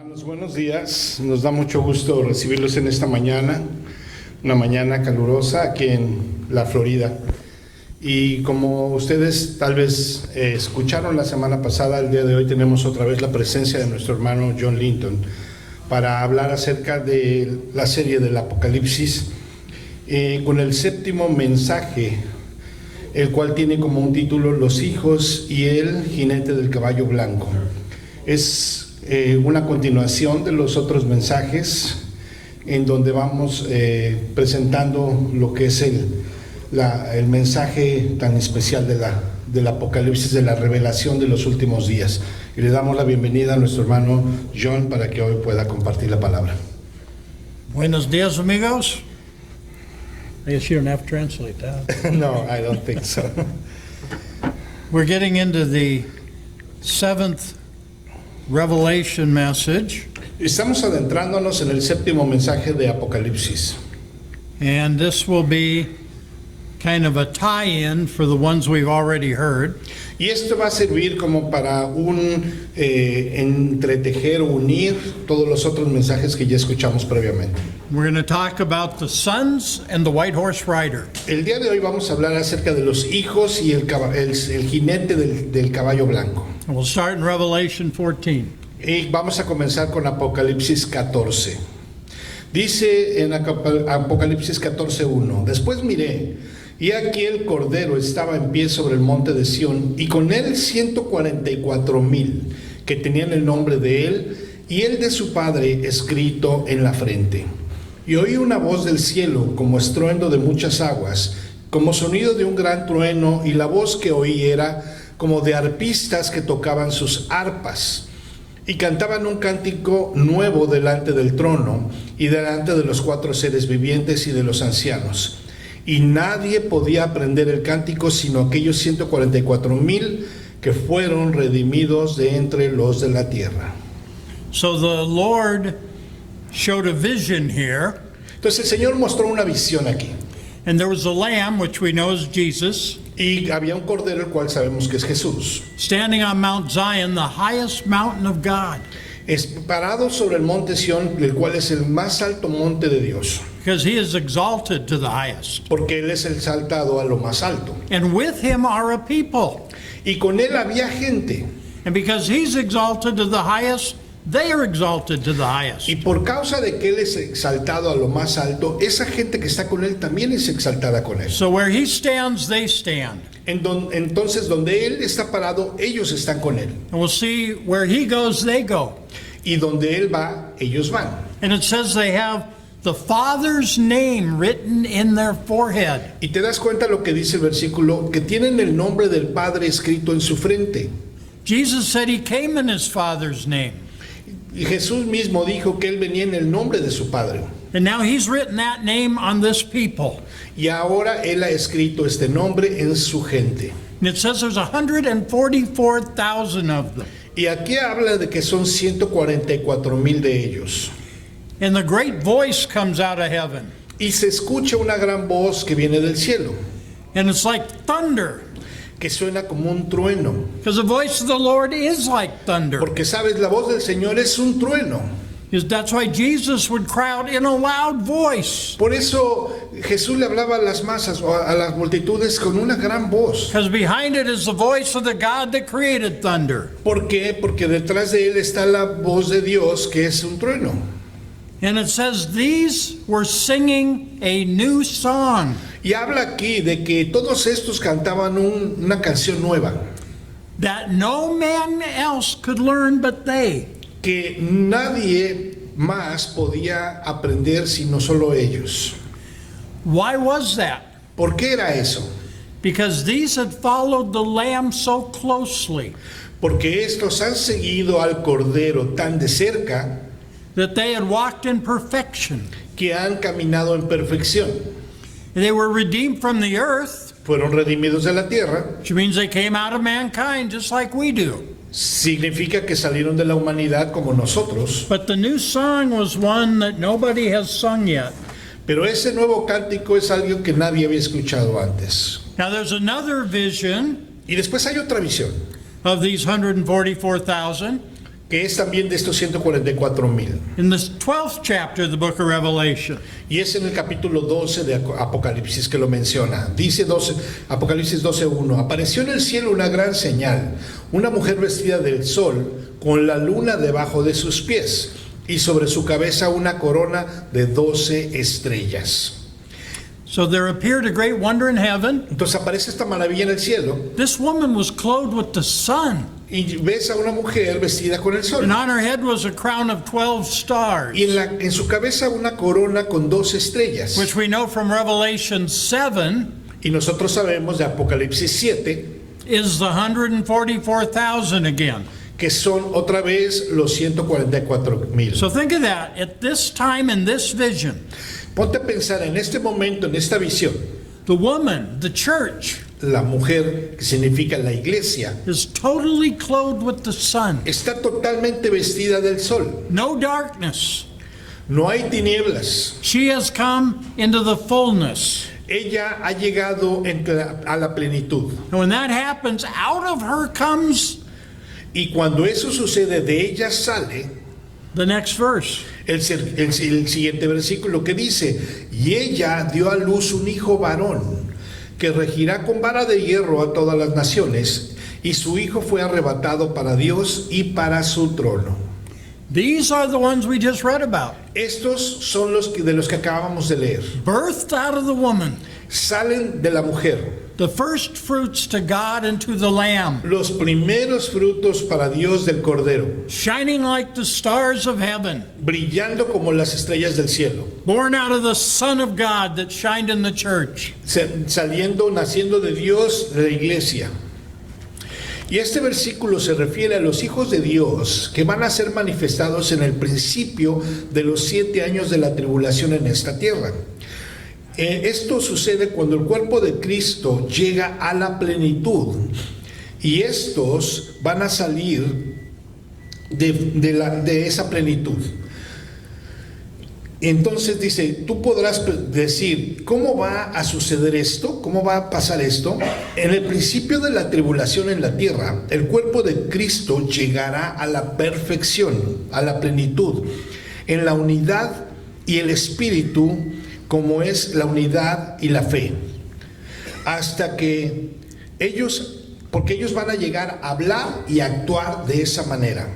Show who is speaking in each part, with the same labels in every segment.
Speaker 1: Hermanos, buenos días. Nos da mucho gusto recibirlos en esta mañana, una mañana calurosa aquí en la Florida. Y como ustedes tal vez escucharon la semana pasada, el día de hoy tenemos otra vez la presencia de nuestro hermano John Linton para hablar acerca de la serie del Apocalipsis con el séptimo mensaje, el cual tiene como un título Los hijos y el jinete del caballo blanco. Es una continuación de los otros mensajes en donde vamos presentando lo que es el mensaje tan especial del Apocalipsis, de la revelación de los últimos días. Y le damos la bienvenida a nuestro hermano John para que hoy pueda compartir la palabra.
Speaker 2: Buenos días, amigos. I guess you don't have to translate that.
Speaker 1: No, I don't think so.
Speaker 2: We're getting into the seventh Revelation message,
Speaker 1: Estamos adentrándonos en el séptimo mensaje de Apocalipsis.
Speaker 2: and this will be kind of a tie-in for the ones we've already heard.
Speaker 1: Y esto va a servir como para entretejer o unir todos los otros mensajes que ya escuchamos previamente.
Speaker 2: We're going to talk about the sons and the white horse rider.
Speaker 1: El día de hoy vamos a hablar acerca de los hijos y el jinete del caballo blanco.
Speaker 2: And we'll start in Revelation 14.
Speaker 1: Y vamos a comenzar con Apocalipsis 14. Dice en Apocalipsis 14:1: Después miré, y aquí el Cordero estaba en pie sobre el monte de Sión, y con él 144,000 que tenían el nombre de él y el de su padre escrito en la frente. Y oí una voz del cielo como estruendo de muchas aguas, como sonido de un gran trueno, y la voz que oí era como de arpistas que tocaban sus arpas y cantaban un cántico nuevo delante del trono y delante de los 4 seres vivientes y de los ancianos. Y nadie podía aprender el cántico sino aquellos 144,000 que fueron redimidos de entre los de la tierra.
Speaker 2: So the Lord showed a vision here,
Speaker 1: Entonces el Señor mostró una visión aquí.
Speaker 2: and there was a lamb, which we know is Jesus,
Speaker 1: Y había un cordero, el cual sabemos que es Jesús,
Speaker 2: standing on Mount Zion, the highest mountain of God.
Speaker 1: parado sobre el monte Sión, el cual es el más alto monte de Dios,
Speaker 2: Because he is exalted to the highest.
Speaker 1: porque Él es el exaltado a lo más alto.
Speaker 2: And with him are a people.
Speaker 1: Y con Él había gente.
Speaker 2: And because he's exalted to the highest, they are exalted to the highest.
Speaker 1: Y por causa de que Él es exaltado a lo más alto, esa gente que está con Él también es exaltada con Él.
Speaker 2: So where he stands, they stand.
Speaker 1: Entonces, donde Él está parado, ellos están con Él.
Speaker 2: And we'll see where he goes, they go.
Speaker 1: Y donde Él va, ellos van.
Speaker 2: And it says they have the Father's name written in their forehead.
Speaker 1: Y te das cuenta lo que dice el versículo, que tienen el nombre del Padre escrito en su frente.
Speaker 2: Jesus said he came in his Father's name.
Speaker 1: Y Jesús mismo dijo que Él venía en el nombre de su Padre.
Speaker 2: And now he's written that name on this people.
Speaker 1: Y ahora Él ha escrito este nombre en su gente.
Speaker 2: And it says there's 144,000 of them.
Speaker 1: Y aquí habla de que son 144,000 de ellos.
Speaker 2: And the great voice comes out of heaven.
Speaker 1: Y se escucha una gran voz que viene del cielo,
Speaker 2: And it's like thunder.
Speaker 1: que suena como un trueno.
Speaker 2: Because the voice of the Lord is like thunder.
Speaker 1: Porque sabes, la voz del Señor es un trueno.
Speaker 2: That's why Jesus would cry out in a loud voice.
Speaker 1: Por eso Jesús le hablaba a las masas o a las multitudes con una gran voz.
Speaker 2: Because behind it is the voice of the God that created thunder.
Speaker 1: ¿Por qué? Porque detrás de Él está la voz de Dios, que es un trueno.
Speaker 2: And it says these were singing a new song
Speaker 1: Y habla aquí de que todos estos cantaban una canción nueva,
Speaker 2: that no man else could learn but they.
Speaker 1: que nadie más podía aprender sino solo ellos.
Speaker 2: Why was that?
Speaker 1: ¿Por qué era eso?
Speaker 2: Because these had followed the Lamb so closely
Speaker 1: Porque estos han seguido al Cordero tan de cerca
Speaker 2: that they had walked in perfection.
Speaker 1: que han caminado en perfección.
Speaker 2: They were redeemed from the earth,
Speaker 1: Fueron redimidos de la tierra.
Speaker 2: which means they came out of mankind just like we do.
Speaker 1: Significa que salieron de la humanidad como nosotros.
Speaker 2: But the new song was one that nobody has sung yet.
Speaker 1: Pero ese nuevo cántico es algo que nadie había escuchado antes.
Speaker 2: Now there's another vision
Speaker 1: Y después hay otra visión,
Speaker 2: of these 144,000.
Speaker 1: que es también de estos 144,000.
Speaker 2: In the 12th chapter of the book of Revelation,
Speaker 1: Y es en el capítulo 12 de Apocalipsis que lo menciona. Dice Apocalipsis 12:1, apareció en el cielo una gran señal, una mujer vestida del sol, con la luna debajo de sus pies, y sobre su cabeza una corona de 12 estrellas.
Speaker 2: so there appeared a great wonder in heaven.
Speaker 1: Entonces aparece esta maravilla en el cielo,
Speaker 2: This woman was clothed with the sun,
Speaker 1: y ves a una mujer vestida con el sol.
Speaker 2: and on her head was a crown of 12 stars,
Speaker 1: Y en su cabeza una corona con 12 estrellas.
Speaker 2: which we know from Revelation 7
Speaker 1: Y nosotros sabemos de Apocalipsis 7
Speaker 2: is the 144,000 again.
Speaker 1: que son otra vez los 144,000.
Speaker 2: So think of that. At this time in this vision,
Speaker 1: Ponte a pensar en este momento, en esta visión,
Speaker 2: the woman, the church,
Speaker 1: la mujer, que significa la iglesia,
Speaker 2: is totally clothed with the sun.
Speaker 1: está totalmente vestida del sol.
Speaker 2: No darkness.
Speaker 1: No hay tinieblas.
Speaker 2: She has come into the fullness.
Speaker 1: Ella ha llegado a la plenitud.
Speaker 2: And when that happens, out of her comes
Speaker 1: Y cuando eso sucede, de ella sale
Speaker 2: the next verse.
Speaker 1: el siguiente versículo que dice, y ella dio a luz un hijo varón, que regirá con vara de hierro a todas las naciones, y su hijo fue arrebatado para Dios y para su trono.
Speaker 2: These are the ones we just read about.
Speaker 1: Estos son de los que acabamos de leer.
Speaker 2: Birthed out of the woman,
Speaker 1: Salen de la mujer,
Speaker 2: the first fruits to God and to the Lamb,
Speaker 1: los primeros frutos para Dios del Cordero,
Speaker 2: shining like the stars of heaven,
Speaker 1: brillando como las estrellas del cielo,
Speaker 2: born out of the Son of God that shined in the church.
Speaker 1: naciendo de Dios, de la iglesia. Y este versículo se refiere a los hijos de Dios que van a ser manifestados en el principio de los 7 años de la tribulación en esta tierra. Esto sucede cuando el cuerpo de Cristo llega a la plenitud, y estos van a salir de esa plenitud. Entonces dice, tú podrás decir, ¿cómo va a suceder esto? ¿Cómo va a pasar esto? En el principio de la tribulación en la tierra, el cuerpo de Cristo llegará a la perfección, a la plenitud, en la unidad y el espíritu, como es la unidad y la fe. Hasta que porque ellos van a llegar a hablar y actuar de esa manera.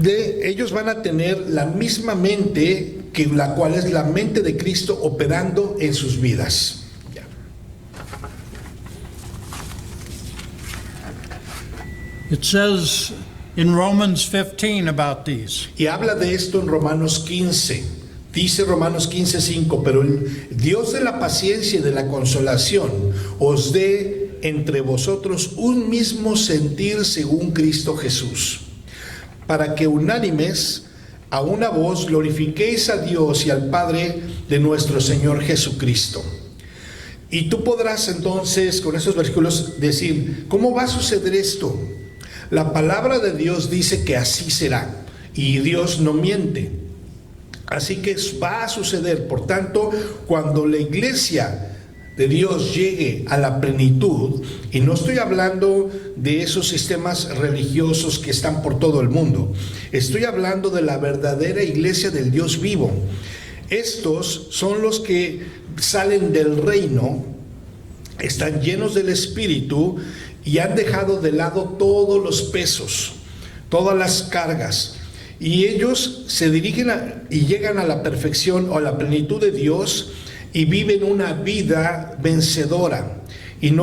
Speaker 1: Ellos van a tener la misma mente, la cual es la mente de Cristo operando en sus vidas. Ya.
Speaker 2: It says in Romans 15 about these.
Speaker 1: Y habla de esto en Romanos 15. Dice Romanos 15:5, pero el Dios de la paciencia y de la consolación os dé entre vosotros un mismo sentir según Cristo Jesús, para que unánimes a una voz glorifiquéis a Dios y al Padre de nuestro Señor Jesucristo. Y tú podrás entonces con esos versículos decir, ¿cómo va a suceder esto? La palabra de Dios dice que así será, y Dios no miente. Así que va a suceder. Por tanto, cuando la iglesia de Dios llegue a la plenitud, y no estoy hablando de esos sistemas religiosos que están por todo el mundo, estoy hablando de la verdadera iglesia del Dios vivo. Estos son los que salen del reino, están llenos del Espíritu y han dejado de lado todos los pesos, todas las cargas, y ellos se dirigen y llegan a la perfección o a la plenitud de Dios, y viven una vida vencedora. Y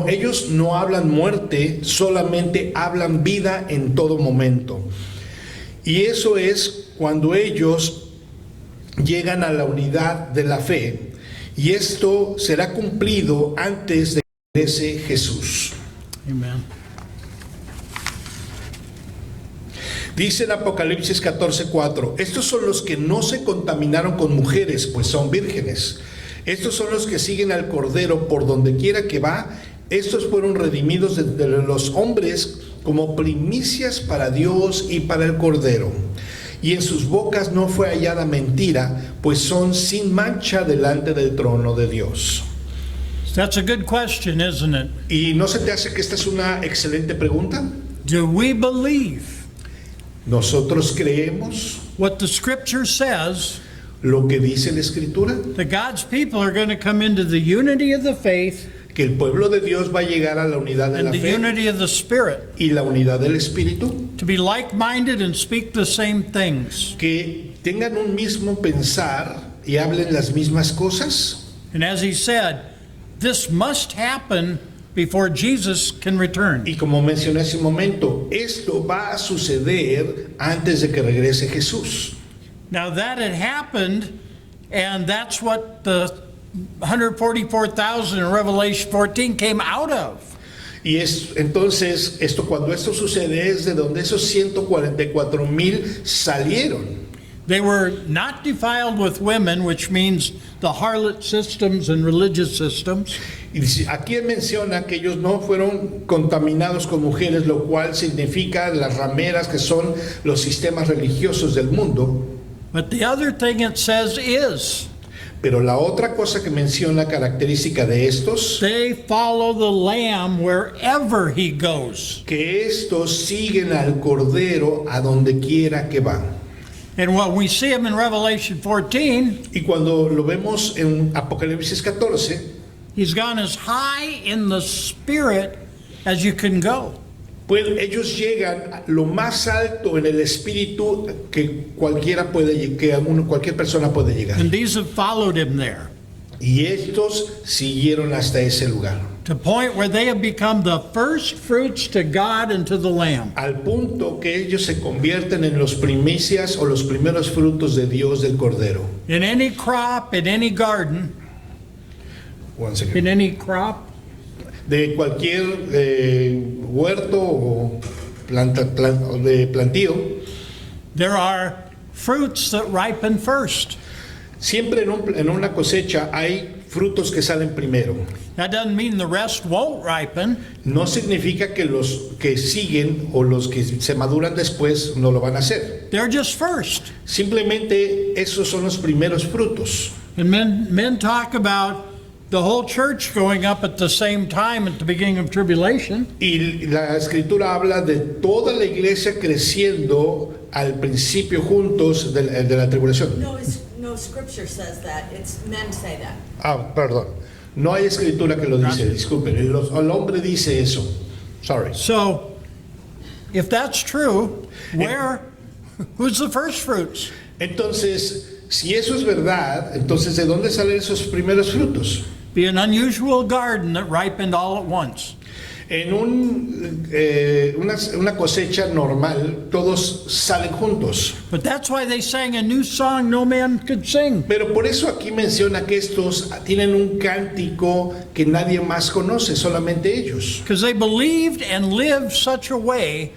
Speaker 1: ellos no hablan muerte, solamente hablan vida en todo momento. Y eso es cuando ellos llegan a la unidad de la fe, y esto será cumplido antes de que regrese Jesús.
Speaker 2: Amen.
Speaker 1: Dice en Apocalipsis 14:4, estos son los que no se contaminaron con mujeres, pues son vírgenes. Estos son los que siguen al Cordero por donde quiera que va. Estos fueron redimidos de los hombres como primicias para Dios y para el Cordero. Y en sus bocas no fue hallada mentira, pues son sin mancha delante del trono de Dios.
Speaker 2: That's a good question, isn't it?
Speaker 1: ¿Y no se te hace que esta es una excelente pregunta?
Speaker 2: Do we believe
Speaker 1: Nosotros creemos
Speaker 2: what the Scripture says,
Speaker 1: lo que dice la Escritura,
Speaker 2: that God's people are going to come into the unity of the faith
Speaker 1: que el pueblo de Dios va a llegar a la unidad de
Speaker 2: and
Speaker 1: la
Speaker 2: the
Speaker 1: fe
Speaker 2: unity of the Spirit,
Speaker 1: y la unidad del Espíritu,
Speaker 2: to be like-minded and speak the same things?
Speaker 1: que tengan un mismo pensar y hablen las mismas cosas?
Speaker 2: And as he said, this must happen before Jesus can return.
Speaker 1: Y como mencioné hace un momento, esto va a suceder antes de que regrese Jesús.
Speaker 2: Now that had happened, and that's what the 144,000 in Revelation 14 came out of.
Speaker 1: Y entonces, cuando esto sucede es de donde esos 144,000 salieron.
Speaker 2: They were not defiled with women, which means the harlot systems and religious systems.
Speaker 1: Y aquí menciona que ellos no fueron contaminados con mujeres, lo cual significa las rameras, que son los sistemas religiosos del mundo.
Speaker 2: But the other thing it says is,
Speaker 1: Pero la otra cosa que menciona característica de estos,
Speaker 2: they follow the Lamb wherever he goes.
Speaker 1: que estos siguen al Cordero a donde quiera que van.
Speaker 2: And when we see him in Revelation 14,
Speaker 1: Y cuando lo vemos en Apocalipsis 14,
Speaker 2: he's gone as high in the Spirit as you can go.
Speaker 1: pues ellos llegan a lo más alto en el espíritu que cualquier persona puede llegar.
Speaker 2: And these have followed him there,
Speaker 1: Y estos siguieron hasta ese lugar,
Speaker 2: to the point where they have become the first fruits to God and to the Lamb.
Speaker 1: al punto que ellos se convierten en los primicias o los primeros frutos de Dios del Cordero.
Speaker 2: In any crop, in any garden,
Speaker 1: One second.
Speaker 2: in any crop,
Speaker 1: De cualquier huerto o de plantío,
Speaker 2: there are fruits that ripen first.
Speaker 1: siempre en una cosecha hay frutos que salen primero.
Speaker 2: That doesn't mean the rest won't ripen.
Speaker 1: No significa que los que siguen o los que se maduran después no lo van a hacer.
Speaker 2: They're just first.
Speaker 1: Simplemente esos son los primeros frutos.
Speaker 2: And men talk about the whole church going up at the same time at the beginning of tribulation.
Speaker 1: Y la Escritura habla de toda la iglesia creciendo al principio juntos de la tribulación.
Speaker 3: No scripture says that. It's men say that.
Speaker 1: Perdón. No hay Escritura que lo dice, disculpen. El hombre dice eso. Sorry.
Speaker 2: So, if that's true, who's the first fruits?
Speaker 1: Entonces, si eso es verdad, entonces ¿de dónde salen esos primeros frutos?
Speaker 2: Be an unusual garden that ripened all at once.
Speaker 1: En una cosecha normal, todos salen juntos.
Speaker 2: But that's why they sang a new song no man could sing.
Speaker 1: Pero por eso aquí menciona que estos tienen un cántico que nadie más conoce, solamente ellos.
Speaker 2: Because they believed and lived such a way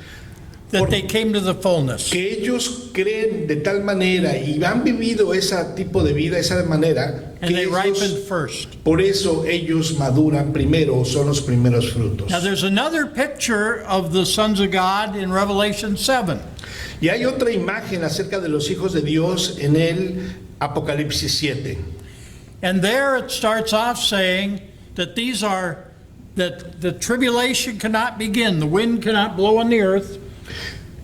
Speaker 2: that they came to the fullness.
Speaker 1: Que ellos creen de tal manera y han vivido ese tipo de vida, esa manera,
Speaker 2: And
Speaker 1: que
Speaker 2: they ripened
Speaker 1: ellos,
Speaker 2: first.
Speaker 1: por eso ellos maduran primero, son los primeros frutos.
Speaker 2: Now there's another picture of the sons of God in Revelation 7.
Speaker 1: Y hay otra imagen acerca de los hijos de Dios en el Apocalipsis 7.
Speaker 2: And there it starts off saying that that the tribulation cannot begin, the wind cannot blow on the earth.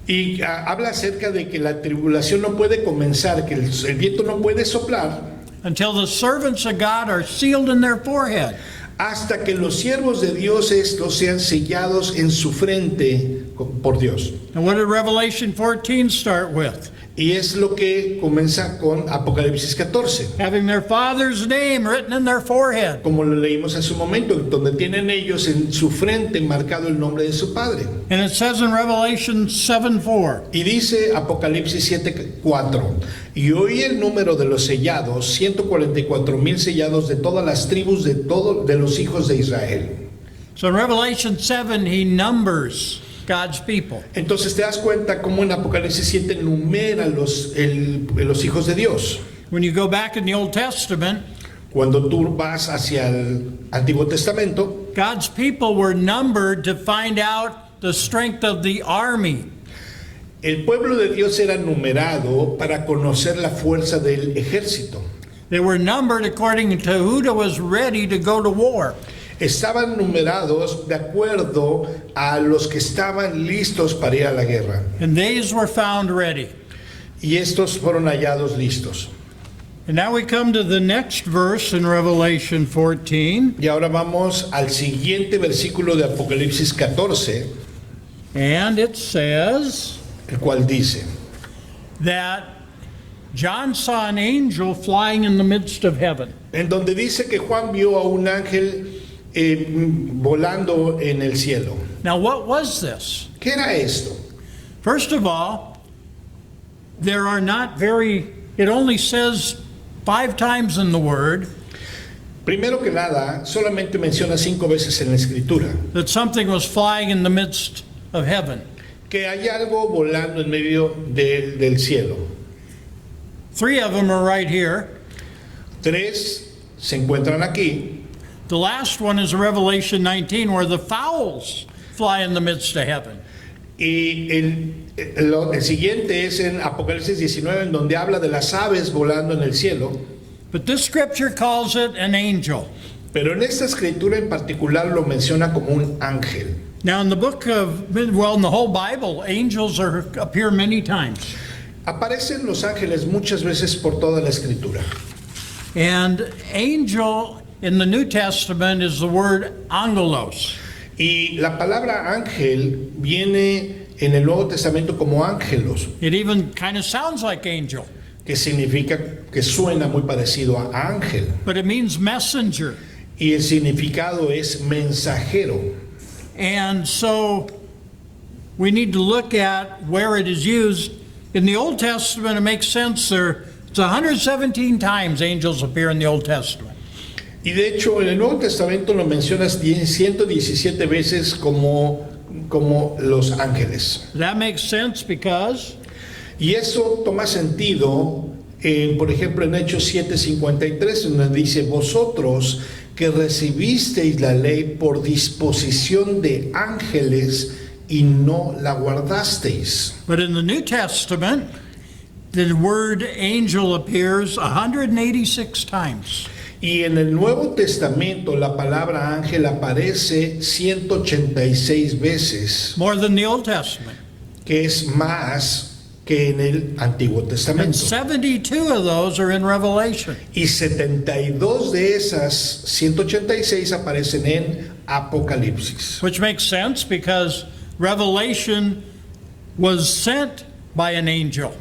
Speaker 1: Y habla acerca de que la tribulación no puede comenzar, que el viento no puede soplar
Speaker 2: Until the servants of God are sealed in their forehead.
Speaker 1: hasta que los siervos de Dios estos sean sellados en su frente por Dios.
Speaker 2: And what did Revelation 14 start with?
Speaker 1: Y es lo que comienza con Apocalipsis 14.
Speaker 2: Having their father's name written in their forehead.
Speaker 1: Como lo leímos hace un momento, donde tienen ellos en su frente marcado el nombre de su Padre.
Speaker 2: And it says in Revelation 7:4.
Speaker 1: Y dice Apocalipsis 7:4, y oí el número de los sellados, 144,000 sellados de todas las tribus de los hijos de Israel.
Speaker 2: So in Revelation 7 he numbers God's people.
Speaker 1: Entonces te das cuenta cómo en Apocalipsis 7 numera los hijos de Dios.
Speaker 2: When you go back in the Old Testament,
Speaker 1: Cuando tú vas hacia el Antiguo Testamento,
Speaker 2: God's people were numbered to find out the strength of the army.
Speaker 1: el pueblo de Dios era numerado para conocer la fuerza del ejército.
Speaker 2: They were numbered according to who was ready to go to war.
Speaker 1: estaban numerados de acuerdo a los que estaban listos para ir a la guerra.
Speaker 2: And these were found ready.
Speaker 1: Y estos fueron hallados listos.
Speaker 2: And now we come to the next verse in Revelation 14,
Speaker 1: Y ahora vamos al siguiente versículo de Apocalipsis 14,
Speaker 2: and it says
Speaker 1: el cual dice,
Speaker 2: that John saw an angel flying in the midst of heaven.
Speaker 1: en donde dice que Juan vio a un ángel volando en el cielo.
Speaker 2: Now, what was this?
Speaker 1: ¿Qué era esto?
Speaker 2: First of all, there are not very, it only says 5 times in the Word
Speaker 1: Primero que nada, solamente menciona 5 veces en la Escritura
Speaker 2: that something was flying in the midst of heaven.
Speaker 1: que hay algo volando en medio del cielo.
Speaker 2: 3 of them are right here.
Speaker 1: 3 se encuentran aquí.
Speaker 2: The last one is Revelation 19, where the fowls fly in the midst of heaven.
Speaker 1: Y el siguiente es en Apocalipsis 19, en donde habla de las aves volando en el cielo.
Speaker 2: But this scripture calls it an angel.
Speaker 1: Pero en esta escritura en particular lo menciona como un ángel.
Speaker 2: Now, in the book of, well, in the whole Bible, angels appear many times.
Speaker 1: Aparecen los ángeles muchas veces por toda la escritura.
Speaker 2: And angel in the New Testament is the word angelos.
Speaker 1: Y la palabra ángel viene en el Nuevo Testamento como ángelos,
Speaker 2: It even kind of sounds like angel,
Speaker 1: que significa que suena muy parecido a ángel.
Speaker 2: but it means messenger.
Speaker 1: Y el significado es mensajero.
Speaker 2: And so we need to look at where it is used. In the Old Testament, it makes sense there. It's 117 times angels appear in the Old Testament.
Speaker 1: Y de hecho en el Nuevo Testamento lo mencionas 117 veces como los ángeles.
Speaker 2: That makes sense because
Speaker 1: Y eso toma sentido, por ejemplo, en Hechos 7:53, donde dice, vosotros que recibisteis la ley por disposición de ángeles y no la guardasteis.
Speaker 2: But in the New Testament, the word angel appears 186 times.
Speaker 1: Y en el Nuevo Testamento la palabra ángel aparece 186 veces,
Speaker 2: More than the Old Testament.
Speaker 1: que es más que en el Antiguo
Speaker 2: And
Speaker 1: Testamento.
Speaker 2: 72 of those are in Revelation.
Speaker 1: Y 72 de esas 186 aparecen en Apocalipsis.
Speaker 2: Which makes sense because Revelation was sent by an angel.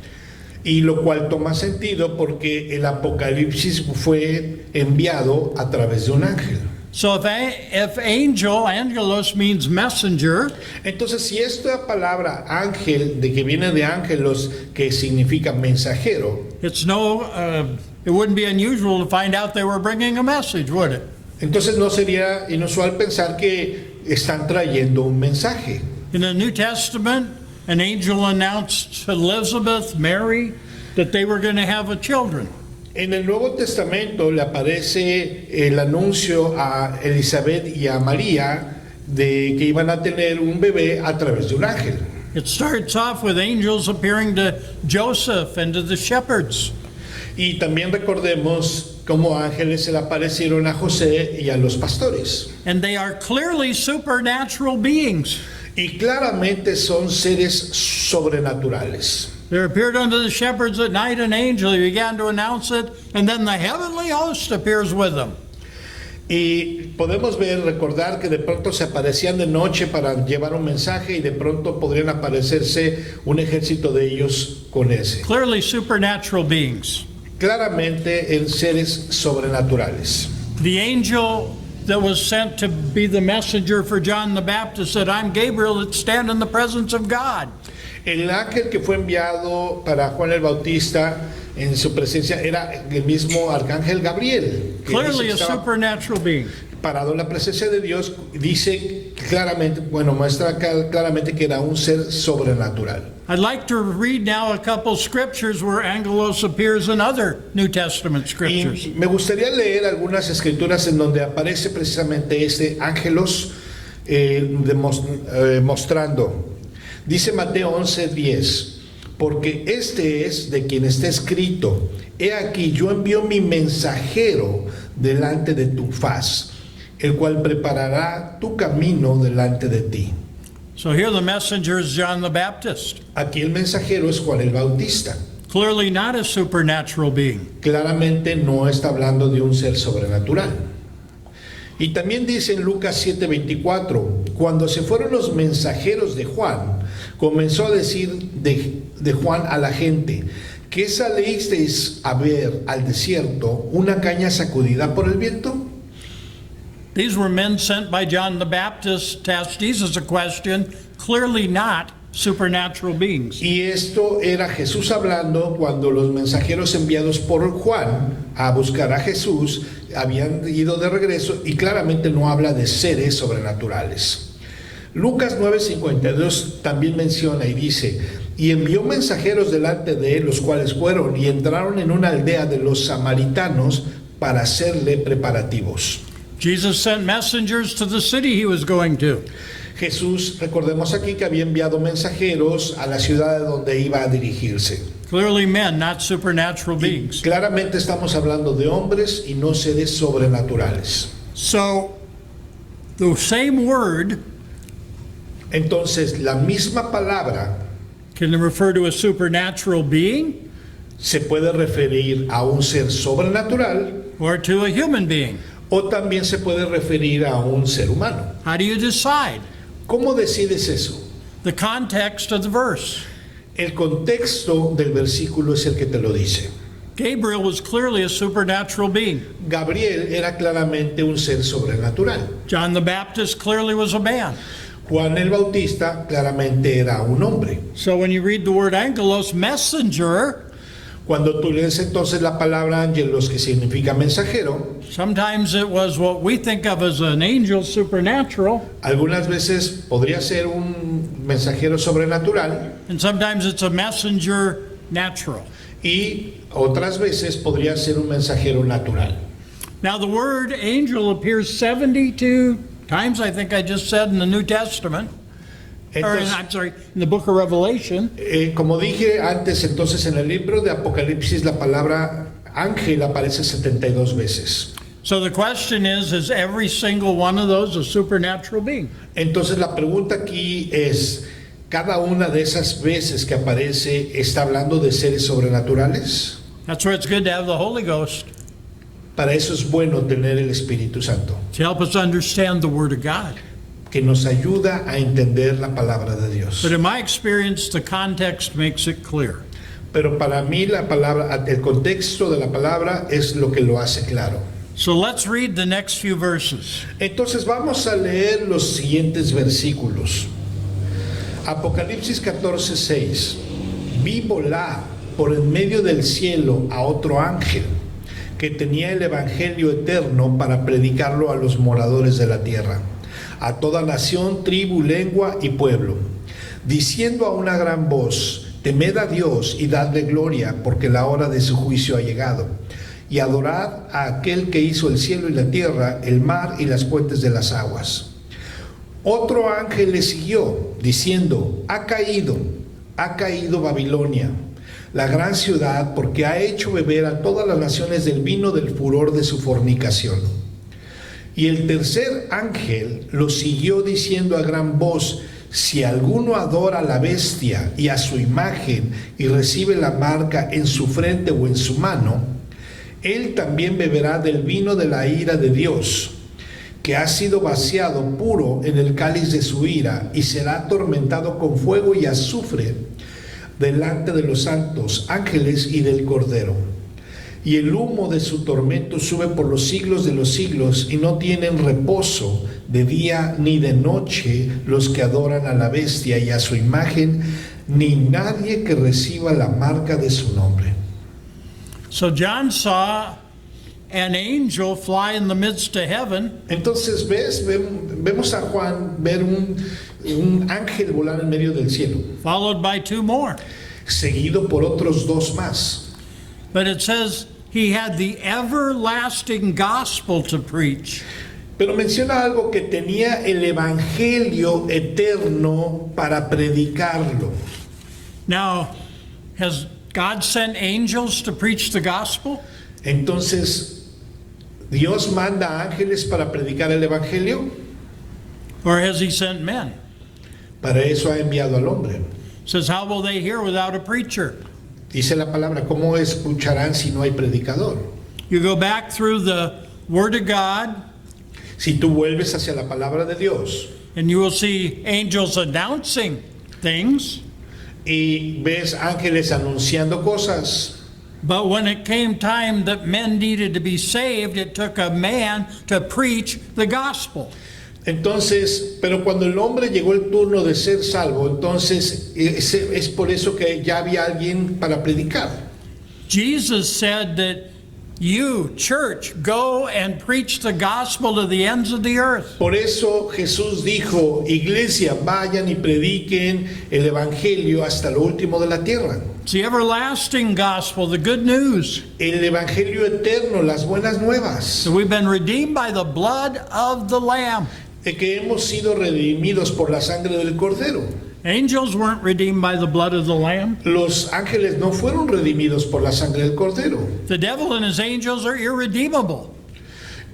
Speaker 1: Y lo cual toma sentido porque el Apocalipsis fue enviado a través de un ángel.
Speaker 2: So if angel, angelos means messenger,
Speaker 1: Entonces, si esta palabra ángel, de que viene de ángelos, que significa mensajero,
Speaker 2: it's it wouldn't be unusual to find out they were bringing a message, would it?
Speaker 1: entonces no sería inusual pensar que están trayendo un mensaje.
Speaker 2: In the New Testament, an angel announced to Elizabeth, Mary, that they were going to have children.
Speaker 1: En el Nuevo Testamento le aparece el anuncio a Elizabeth y a María de que iban a tener un bebé a través de un ángel.
Speaker 2: It starts off with angels appearing to Joseph and to the shepherds.
Speaker 1: Y también recordemos cómo ángeles se le aparecieron a José y a los pastores.
Speaker 2: And they are clearly supernatural beings.
Speaker 1: Y claramente son seres sobrenaturales.
Speaker 2: There appeared unto the shepherds at night an angel. He began to announce it, and then the heavenly host appears with them.
Speaker 1: Y podemos recordar que de pronto se aparecían de noche para llevar un mensaje y de pronto podrían aparecerse un ejército de ellos con ese.
Speaker 2: Clearly supernatural beings.
Speaker 1: Claramente en seres sobrenaturales.
Speaker 2: The angel that was sent to be the messenger for John the Baptist said, I'm Gabriel that stand in the presence of God.
Speaker 1: El ángel que fue enviado para Juan el Bautista en su presencia era el mismo arcángel Gabriel, que
Speaker 2: Clearly
Speaker 1: dice
Speaker 2: a
Speaker 1: que estaba
Speaker 2: supernatural being.
Speaker 1: parado en la presencia de Dios. Dice claramente, muestra claramente que era un ser sobrenatural.
Speaker 2: I'd like to read now a couple scriptures where angelos appears in other New Testament scriptures.
Speaker 1: Y me gustaría leer algunas escrituras en donde aparece precisamente este ángelos mostrando. Dice Mateo 11:10, porque este es de quien está escrito, he aquí yo envío mi mensajero delante de tu faz, el cual preparará tu camino delante de ti.
Speaker 2: So here the messenger is John the Baptist,
Speaker 1: Aquí el mensajero es Juan el Bautista.
Speaker 2: clearly not a supernatural being.
Speaker 1: Claramente no está hablando de un ser sobrenatural. Y también dice en Lucas 7:24, cuando se fueron los mensajeros de Juan, comenzó a decir de Juan a la gente, ¿qué salisteis a ver al desierto? ¿Una caña sacudida por el viento?
Speaker 2: These were men sent by John the Baptist to ask Jesus a question, clearly not supernatural beings.
Speaker 1: Y esto era Jesús hablando cuando los mensajeros enviados por Juan a buscar a Jesús habían ido de regreso y claramente no habla de seres sobrenaturales. Lucas 9:52 también menciona y dice, y envió mensajeros delante de él, los cuales fueron y entraron en una aldea de los samaritanos para hacerle preparativos.
Speaker 2: Jesus sent messengers to the city he was going to.
Speaker 1: Jesús, recordemos aquí que había enviado mensajeros a la ciudad donde iba a dirigirse.
Speaker 2: Clearly men, not supernatural
Speaker 1: Y
Speaker 2: beings.
Speaker 1: claramente estamos hablando de hombres y no seres sobrenaturales.
Speaker 2: So the same word
Speaker 1: Entonces, la misma palabra
Speaker 2: can refer to a supernatural being
Speaker 1: se puede referir a un ser sobrenatural
Speaker 2: or to a human being.
Speaker 1: o también se puede referir a un ser humano.
Speaker 2: How do you decide?
Speaker 1: ¿Cómo decides eso?
Speaker 2: The context of the verse.
Speaker 1: El contexto del versículo es el que te lo dice.
Speaker 2: Gabriel was clearly a supernatural being.
Speaker 1: Gabriel era claramente un ser sobrenatural.
Speaker 2: John the Baptist clearly was a man.
Speaker 1: Juan el Bautista claramente era un hombre.
Speaker 2: So when you read the word angelos, messenger,
Speaker 1: Cuando tú lees entonces la palabra ángelos, que significa mensajero,
Speaker 2: sometimes it was what we think of as an angel, supernatural,
Speaker 1: algunas veces podría ser un mensajero sobrenatural
Speaker 2: and sometimes it's a messenger, natural.
Speaker 1: y otras veces podría ser un mensajero natural.
Speaker 2: Now the word angel appears 72 times, I think I just said, in the New Testament.
Speaker 1: Entonces,
Speaker 2: I'm sorry, in the book of Revelation.
Speaker 1: Como dije antes, entonces en el libro de Apocalipsis la palabra ángel aparece 72 veces.
Speaker 2: So the question is every single one of those a supernatural being?
Speaker 1: Entonces la pregunta aquí es, ¿cada una de esas veces que aparece está hablando de seres sobrenaturales?
Speaker 2: That's why it's good to have the Holy Ghost
Speaker 1: Para eso es bueno tener el Espíritu Santo,
Speaker 2: to help us understand the Word of God.
Speaker 1: que nos ayuda a entender la palabra de Dios.
Speaker 2: But in my experience, the context makes it clear.
Speaker 1: Pero para mí la palabra, el contexto de la palabra es lo que lo hace claro.
Speaker 2: So let's read the next few verses.
Speaker 1: Entonces vamos a leer los siguientes versículos. Apocalipsis 14:6. Vi volar por en medio del cielo a otro ángel que tenía el evangelio eterno para predicarlo a los moradores de la tierra, a toda nación, tribu, lengua y pueblo, diciendo a una gran voz: temed a Dios y dadle gloria, porque la hora de su juicio ha llegado. Y adorad a aquel que hizo el cielo y la tierra, el mar y las fuentes de las aguas. Otro ángel le siguió, diciendo: ha caído Babilonia, la gran ciudad, porque ha hecho beber a todas las naciones del vino del furor de su fornicación. Y el tercer ángel lo siguió diciendo a gran voz: si alguno adora a la bestia y a su imagen y recibe la marca en su frente o en su mano, él también beberá del vino de la ira de Dios, que ha sido vaciado puro en el cáliz de su ira, y será atormentado con fuego y azufre delante de los santos ángeles y del Cordero. Y el humo de su tormento sube por los siglos de los siglos, y no tienen reposo de día ni de noche los que adoran a la bestia y a su imagen, ni nadie que reciba la marca de su nombre.
Speaker 2: So John saw an angel fly in the midst of heaven,
Speaker 1: Entonces vemos a Juan ver un ángel volar en medio del cielo,
Speaker 2: followed by two more.
Speaker 1: seguido por otros dos más.
Speaker 2: But it says he had the everlasting gospel to preach.
Speaker 1: Pero menciona algo, que tenía el evangelio eterno para predicarlo.
Speaker 2: Now, has God sent angels to preach the gospel?
Speaker 1: Entonces, ¿Dios manda ángeles para predicar el evangelio?
Speaker 2: Or has he sent men?
Speaker 1: Para eso ha enviado al hombre.
Speaker 2: It says, how will they hear without a preacher?
Speaker 1: Dice la palabra, ¿cómo escucharán si no hay predicador?
Speaker 2: You go back through the Word of God,
Speaker 1: Si tú vuelves hacia la palabra de Dios
Speaker 2: and you will see angels announcing things.
Speaker 1: y ves ángeles anunciando cosas,
Speaker 2: But when it came time that men needed to be saved, it took a man to preach the gospel.
Speaker 1: entonces, pero cuando el hombre llegó el turno de ser salvo, entonces es por eso que ya había alguien para predicar.
Speaker 2: Jesus said that you, church, go and preach the gospel to the ends of the earth.
Speaker 1: Por eso Jesús dijo, iglesia, vayan y prediquen el evangelio hasta lo último de la tierra.
Speaker 2: It's the everlasting gospel, the good news.
Speaker 1: El evangelio eterno, las buenas nuevas,
Speaker 2: So we've been redeemed by the blood of the Lamb.
Speaker 1: de que hemos sido redimidos por la sangre del Cordero.
Speaker 2: Angels weren't redeemed by the blood of the Lamb.
Speaker 1: Los ángeles no fueron redimidos por la sangre del Cordero.
Speaker 2: The devil and his angels are irredeemable.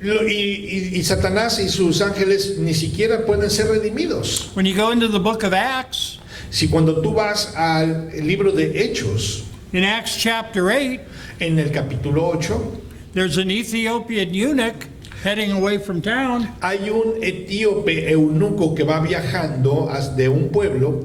Speaker 1: Y Satanás y sus ángeles ni siquiera pueden ser redimidos.
Speaker 2: When you go into the book of Acts,
Speaker 1: Si cuando tú vas al libro de Hechos,
Speaker 2: in Acts chapter 8,
Speaker 1: en el capítulo 8,
Speaker 2: there's an Ethiopian eunuch heading away from town.
Speaker 1: hay un etíope eunuco que va viajando de un pueblo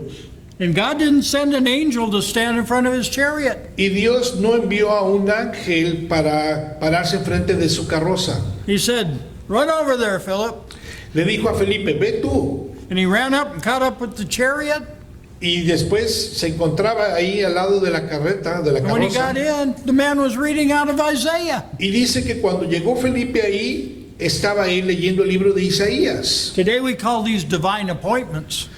Speaker 2: And God didn't send an angel to stand in front of his chariot.
Speaker 1: y Dios no envió a un ángel para pararse enfrente de su carroza.
Speaker 2: He said, run over there, Philip.
Speaker 1: Le dijo a Felipe, ve tú.
Speaker 2: And he ran up and caught up with the chariot.
Speaker 1: Y después se encontraba ahí al lado de la carreta, de la
Speaker 2: And when he
Speaker 1: carroza.
Speaker 2: got in, the man was reading out of Isaiah.
Speaker 1: Y dice que cuando llegó Felipe ahí, estaba ahí leyendo el libro de Isaías.
Speaker 2: Today we call these divine appointments.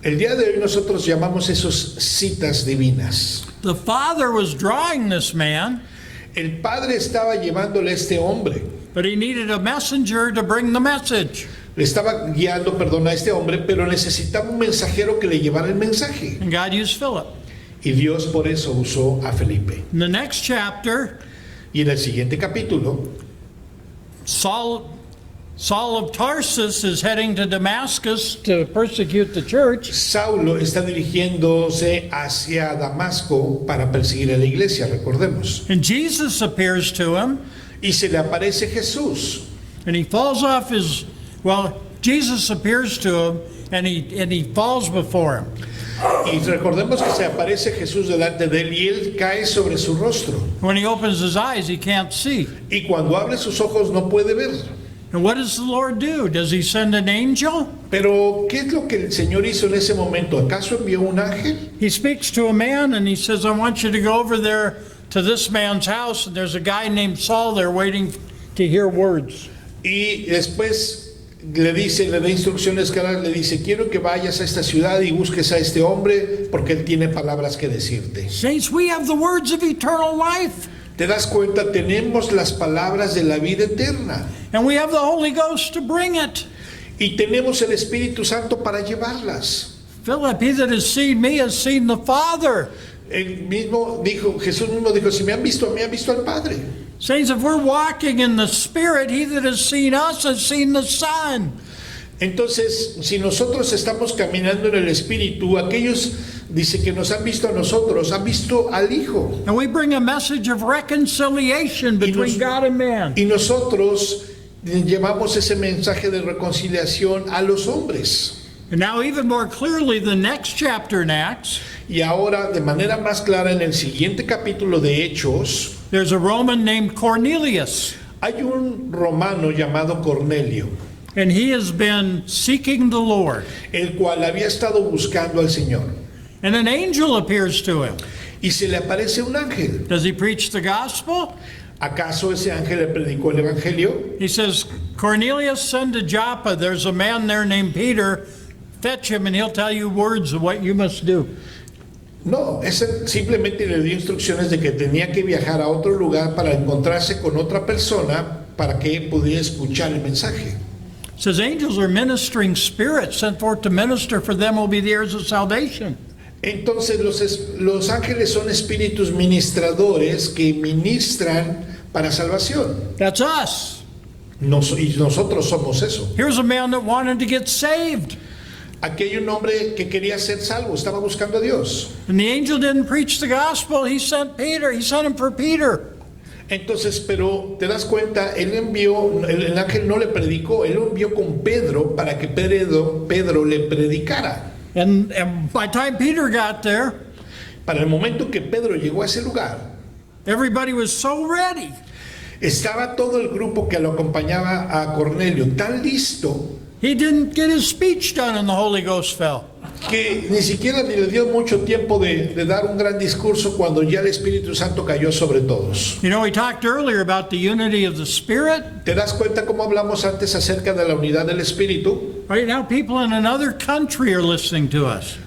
Speaker 1: El día de hoy nosotros llamamos esos citas divinas.
Speaker 2: The Father was drawing this man,
Speaker 1: El Padre estaba llevándole a este hombre.
Speaker 2: but he needed a messenger to bring the message.
Speaker 1: Le estaba guiando, perdón, a este hombre, pero necesitaba un mensajero que le llevara el mensaje.
Speaker 2: And God used Philip.
Speaker 1: Y Dios por eso usó a Felipe.
Speaker 2: In the next chapter,
Speaker 1: Y en el siguiente capítulo,
Speaker 2: Saul of Tarsus is heading to Damascus to persecute the church.
Speaker 1: Saulo está dirigiéndose hacia Damasco para perseguir a la iglesia, recordemos.
Speaker 2: And Jesus appears to him,
Speaker 1: Y se le aparece Jesús.
Speaker 2: and he falls off his, Jesus appears to him, and he falls before him.
Speaker 1: Y recordemos que se aparece Jesús delante de él y él cae sobre su rostro.
Speaker 2: When he opens his eyes, he can't see.
Speaker 1: Y cuando abre sus ojos no puede ver.
Speaker 2: And what does the Lord do? Does he send an angel?
Speaker 1: Pero, ¿qué es lo que el Señor hizo en ese momento? ¿Acaso envió un ángel?
Speaker 2: He speaks to a man and he says, I want you to go over there to this man's house, and there's a guy named Saul there waiting to hear words.
Speaker 1: Y después le da instrucciones claras, le dice, quiero que vayas a esta ciudad y busques a este hombre porque él tiene palabras que decirte.
Speaker 2: Saints, we have the words of eternal life,
Speaker 1: ¿Te das cuenta? Tenemos las palabras de la vida eterna
Speaker 2: and we have the Holy Ghost to bring it.
Speaker 1: y tenemos el Espíritu Santo para llevarlas.
Speaker 2: Philip, he that has seen me has seen the Father.
Speaker 1: Jesús mismo dijo, si me han visto a mí, han visto al Padre.
Speaker 2: Saints, if we're walking in the Spirit, he that has seen us has seen the Son.
Speaker 1: Entonces, si nosotros estamos caminando en el Espíritu, aquellos, dice que nos han visto a nosotros, han visto al Hijo.
Speaker 2: And we bring a message of reconciliation between God and man.
Speaker 1: Y nosotros llevamos ese mensaje de reconciliación a los hombres.
Speaker 2: And now even more clearly, the next chapter in Acts,
Speaker 1: Y ahora, de manera más clara, en el siguiente capítulo de Hechos,
Speaker 2: there's a Roman named Cornelius.
Speaker 1: hay un romano llamado Cornelio,
Speaker 2: And he has been seeking the Lord.
Speaker 1: el cual había estado buscando al Señor.
Speaker 2: And an angel appears to him.
Speaker 1: Y se le aparece un ángel.
Speaker 2: Does he preach the gospel?
Speaker 1: ¿Acaso ese ángel le predicó el Evangelio?
Speaker 2: He says, Cornelius, send to Joppa. There's a man there named Peter. Fetch him and he'll tell you words of what you must do.
Speaker 1: No, ese simplemente le dio instrucciones de que tenía que viajar a otro lugar para encontrarse con otra persona para que pudiera escuchar el mensaje.
Speaker 2: It says angels are ministering spirits sent forth to minister for them will be the heirs of salvation.
Speaker 1: Entonces los ángeles son espíritus ministradores que ministran para salvación.
Speaker 2: That's us.
Speaker 1: Y nosotros somos eso.
Speaker 2: Here's a man that wanted to get saved.
Speaker 1: Aquí hay un hombre que quería ser salvo, estaba buscando a Dios.
Speaker 2: And the angel didn't preach the gospel. He sent Peter. He sent him for Peter.
Speaker 1: Entonces, pero te das cuenta, él envió, el ángel no le predicó, él lo envió con Pedro para que Pedro le predicara.
Speaker 2: And by the time Peter got there,
Speaker 1: Para el momento que Pedro llegó a ese lugar,
Speaker 2: everybody was so ready.
Speaker 1: estaba todo el grupo que lo acompañaba a Cornelio tan listo
Speaker 2: He didn't get his speech done and the Holy Ghost fell.
Speaker 1: que ni siquiera ni le dio mucho tiempo de dar un gran discurso cuando ya el Espíritu Santo cayó sobre todos.
Speaker 2: You know, we talked earlier about the unity of the Spirit.
Speaker 1: ¿Te das cuenta cómo hablamos antes acerca de la unidad del Espíritu?
Speaker 2: Right now, people in another country are listening to us.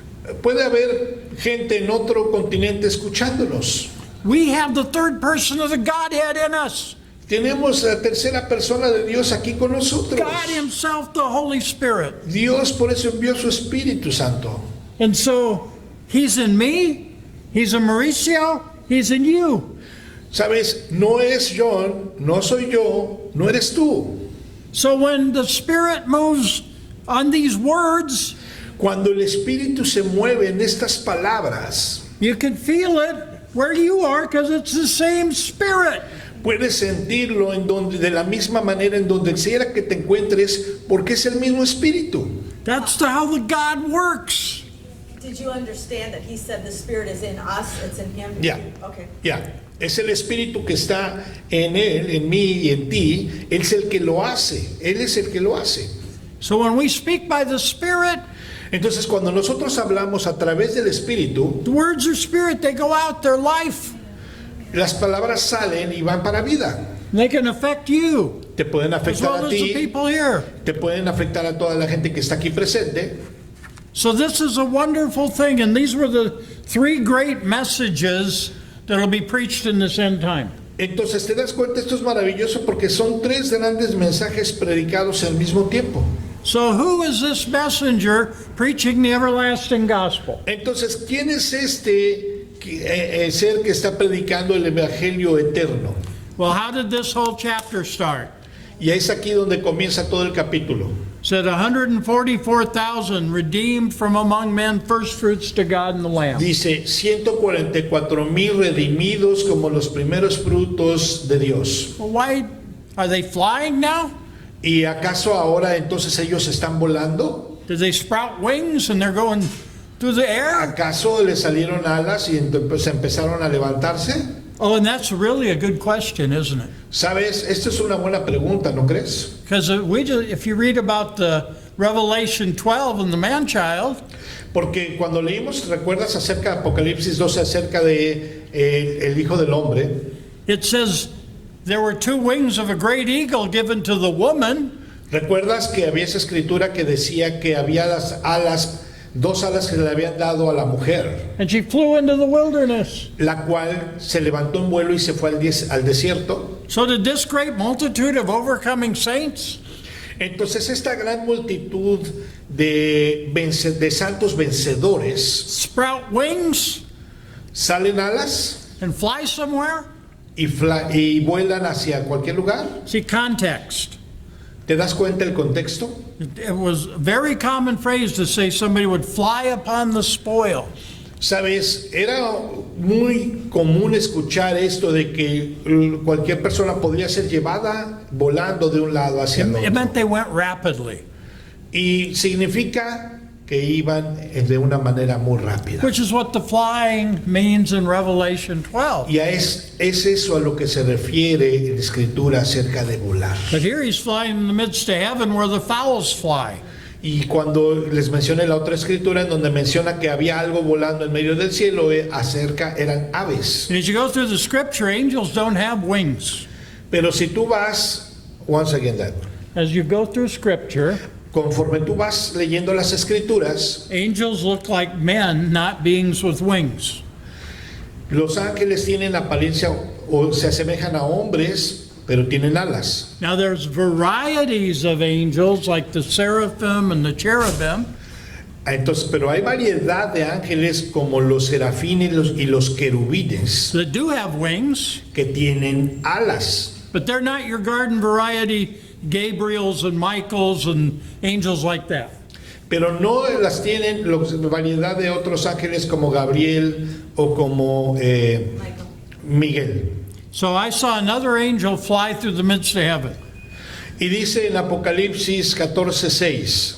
Speaker 1: Puede haber gente en otro continente escuchándonos.
Speaker 2: We have the third person of the Godhead in us.
Speaker 1: Tenemos la tercera persona de Dios aquí con nosotros.
Speaker 2: God Himself, the Holy Spirit.
Speaker 1: Dios por eso envió su Espíritu Santo.
Speaker 2: And so, He's in me, He's in Mauricio, He's in you.
Speaker 1: Sabes, no es John, no soy yo, no eres tú.
Speaker 2: So when the Spirit moves on these words,
Speaker 1: Cuando el Espíritu se mueve en estas palabras,
Speaker 2: you can feel it where you are because it's the same Spirit.
Speaker 1: puedes sentirlo en donde, de la misma manera en donde quiera que te encuentres, porque es el mismo Espíritu.
Speaker 2: That's how the God works.
Speaker 3: Did you understand that he said the Spirit is in us, it's in him?
Speaker 1: Ya.
Speaker 3: Okay.
Speaker 1: Ya, es el Espíritu que está en él, en mí y en ti. Él es el que lo hace. Él es el que lo hace.
Speaker 2: So when we speak by the Spirit,
Speaker 1: Entonces, cuando nosotros hablamos a través del Espíritu,
Speaker 2: the words are Spirit, they go out, they're life.
Speaker 1: las palabras salen y van para vida.
Speaker 2: They can affect you
Speaker 1: Te pueden
Speaker 2: as
Speaker 1: afectar
Speaker 2: well
Speaker 1: a
Speaker 2: as the
Speaker 1: ti,
Speaker 2: people here.
Speaker 1: te pueden afectar a toda la gente que está aquí presente.
Speaker 2: So this is a wonderful thing, and these were the three great messages that will be preached in this end time.
Speaker 1: Entonces, te das cuenta, esto es maravilloso porque son tres grandes mensajes predicados al mismo tiempo.
Speaker 2: So who is this messenger preaching the everlasting gospel?
Speaker 1: Entonces, ¿quién es este ser que está predicando el Evangelio eterno?
Speaker 2: Well, how did this whole chapter start?
Speaker 1: Y es aquí donde comienza todo el capítulo.
Speaker 2: It said 144,000 redeemed from among men, first fruits to God and the Lamb.
Speaker 1: Dice, 144,000 redimidos como los primeros frutos de Dios.
Speaker 2: Well, why are they flying now?
Speaker 1: ¿Y acaso ahora entonces ellos están volando?
Speaker 2: Did they sprout wings and they're going through the air?
Speaker 1: ¿Acaso les salieron alas y entonces empezaron a levantarse?
Speaker 2: Oh, and that's really a good question, isn't it?
Speaker 1: Sabes, esto es una buena pregunta, ¿no crees?
Speaker 2: Because if you read about the Revelation 12 and the man-child,
Speaker 1: Porque cuando leímos, ¿recuerdas acerca de Apocalipsis 12, acerca de el Hijo del Hombre?
Speaker 2: it says there were two wings of a great eagle given to the woman,
Speaker 1: ¿Recuerdas que había esa escritura que decía que había las alas, dos alas que le habían dado a la mujer,
Speaker 2: and she flew into the wilderness?
Speaker 1: la cual se levantó en vuelo y se fue al desierto?
Speaker 2: So did this great multitude of overcoming saints
Speaker 1: Entonces esta gran multitud de santos vencedores,
Speaker 2: sprout wings
Speaker 1: ¿salen alas
Speaker 2: and fly somewhere?
Speaker 1: y vuelan hacia cualquier lugar?
Speaker 2: See, context.
Speaker 1: ¿Te das cuenta el contexto?
Speaker 2: It was a very common phrase to say somebody would fly upon the spoil.
Speaker 1: Sabes, era muy común escuchar esto de que cualquier persona podría ser llevada volando de un lado hacia el
Speaker 2: It
Speaker 1: otro.
Speaker 2: meant they went rapidly,
Speaker 1: Y significa que iban de una manera muy rápida.
Speaker 2: which is what the flying means in Revelation 12.
Speaker 1: Y es eso a lo que se refiere en la Escritura acerca de volar.
Speaker 2: But here he's flying in the midst of heaven where the fowls fly.
Speaker 1: Y cuando les mencioné la otra escritura en donde menciona que había algo volando en medio del cielo, eran aves.
Speaker 2: And as you go through the scripture, angels don't have wings.
Speaker 1: Pero si tú vas, once again that,
Speaker 2: As you go through scripture,
Speaker 1: conforme tú vas leyendo las escrituras,
Speaker 2: angels look like men, not beings with wings.
Speaker 1: los ángeles tienen apariencia o se asemejan a hombres, pero tienen alas.
Speaker 2: Now there's varieties of angels like the seraphim and the cherubim,
Speaker 1: Entonces, pero hay variedad de ángeles como los serafines y los querubines
Speaker 2: that do have wings,
Speaker 1: que tienen alas.
Speaker 2: but they're not your garden variety Gabriels and Michaels and angels like that.
Speaker 1: Pero no las tienen variedad de otros ángeles como Gabriel o como
Speaker 3: Michael.
Speaker 1: Miguel.
Speaker 2: So I saw another angel fly through the midst of heaven.
Speaker 1: Y dice en Apocalipsis 14:6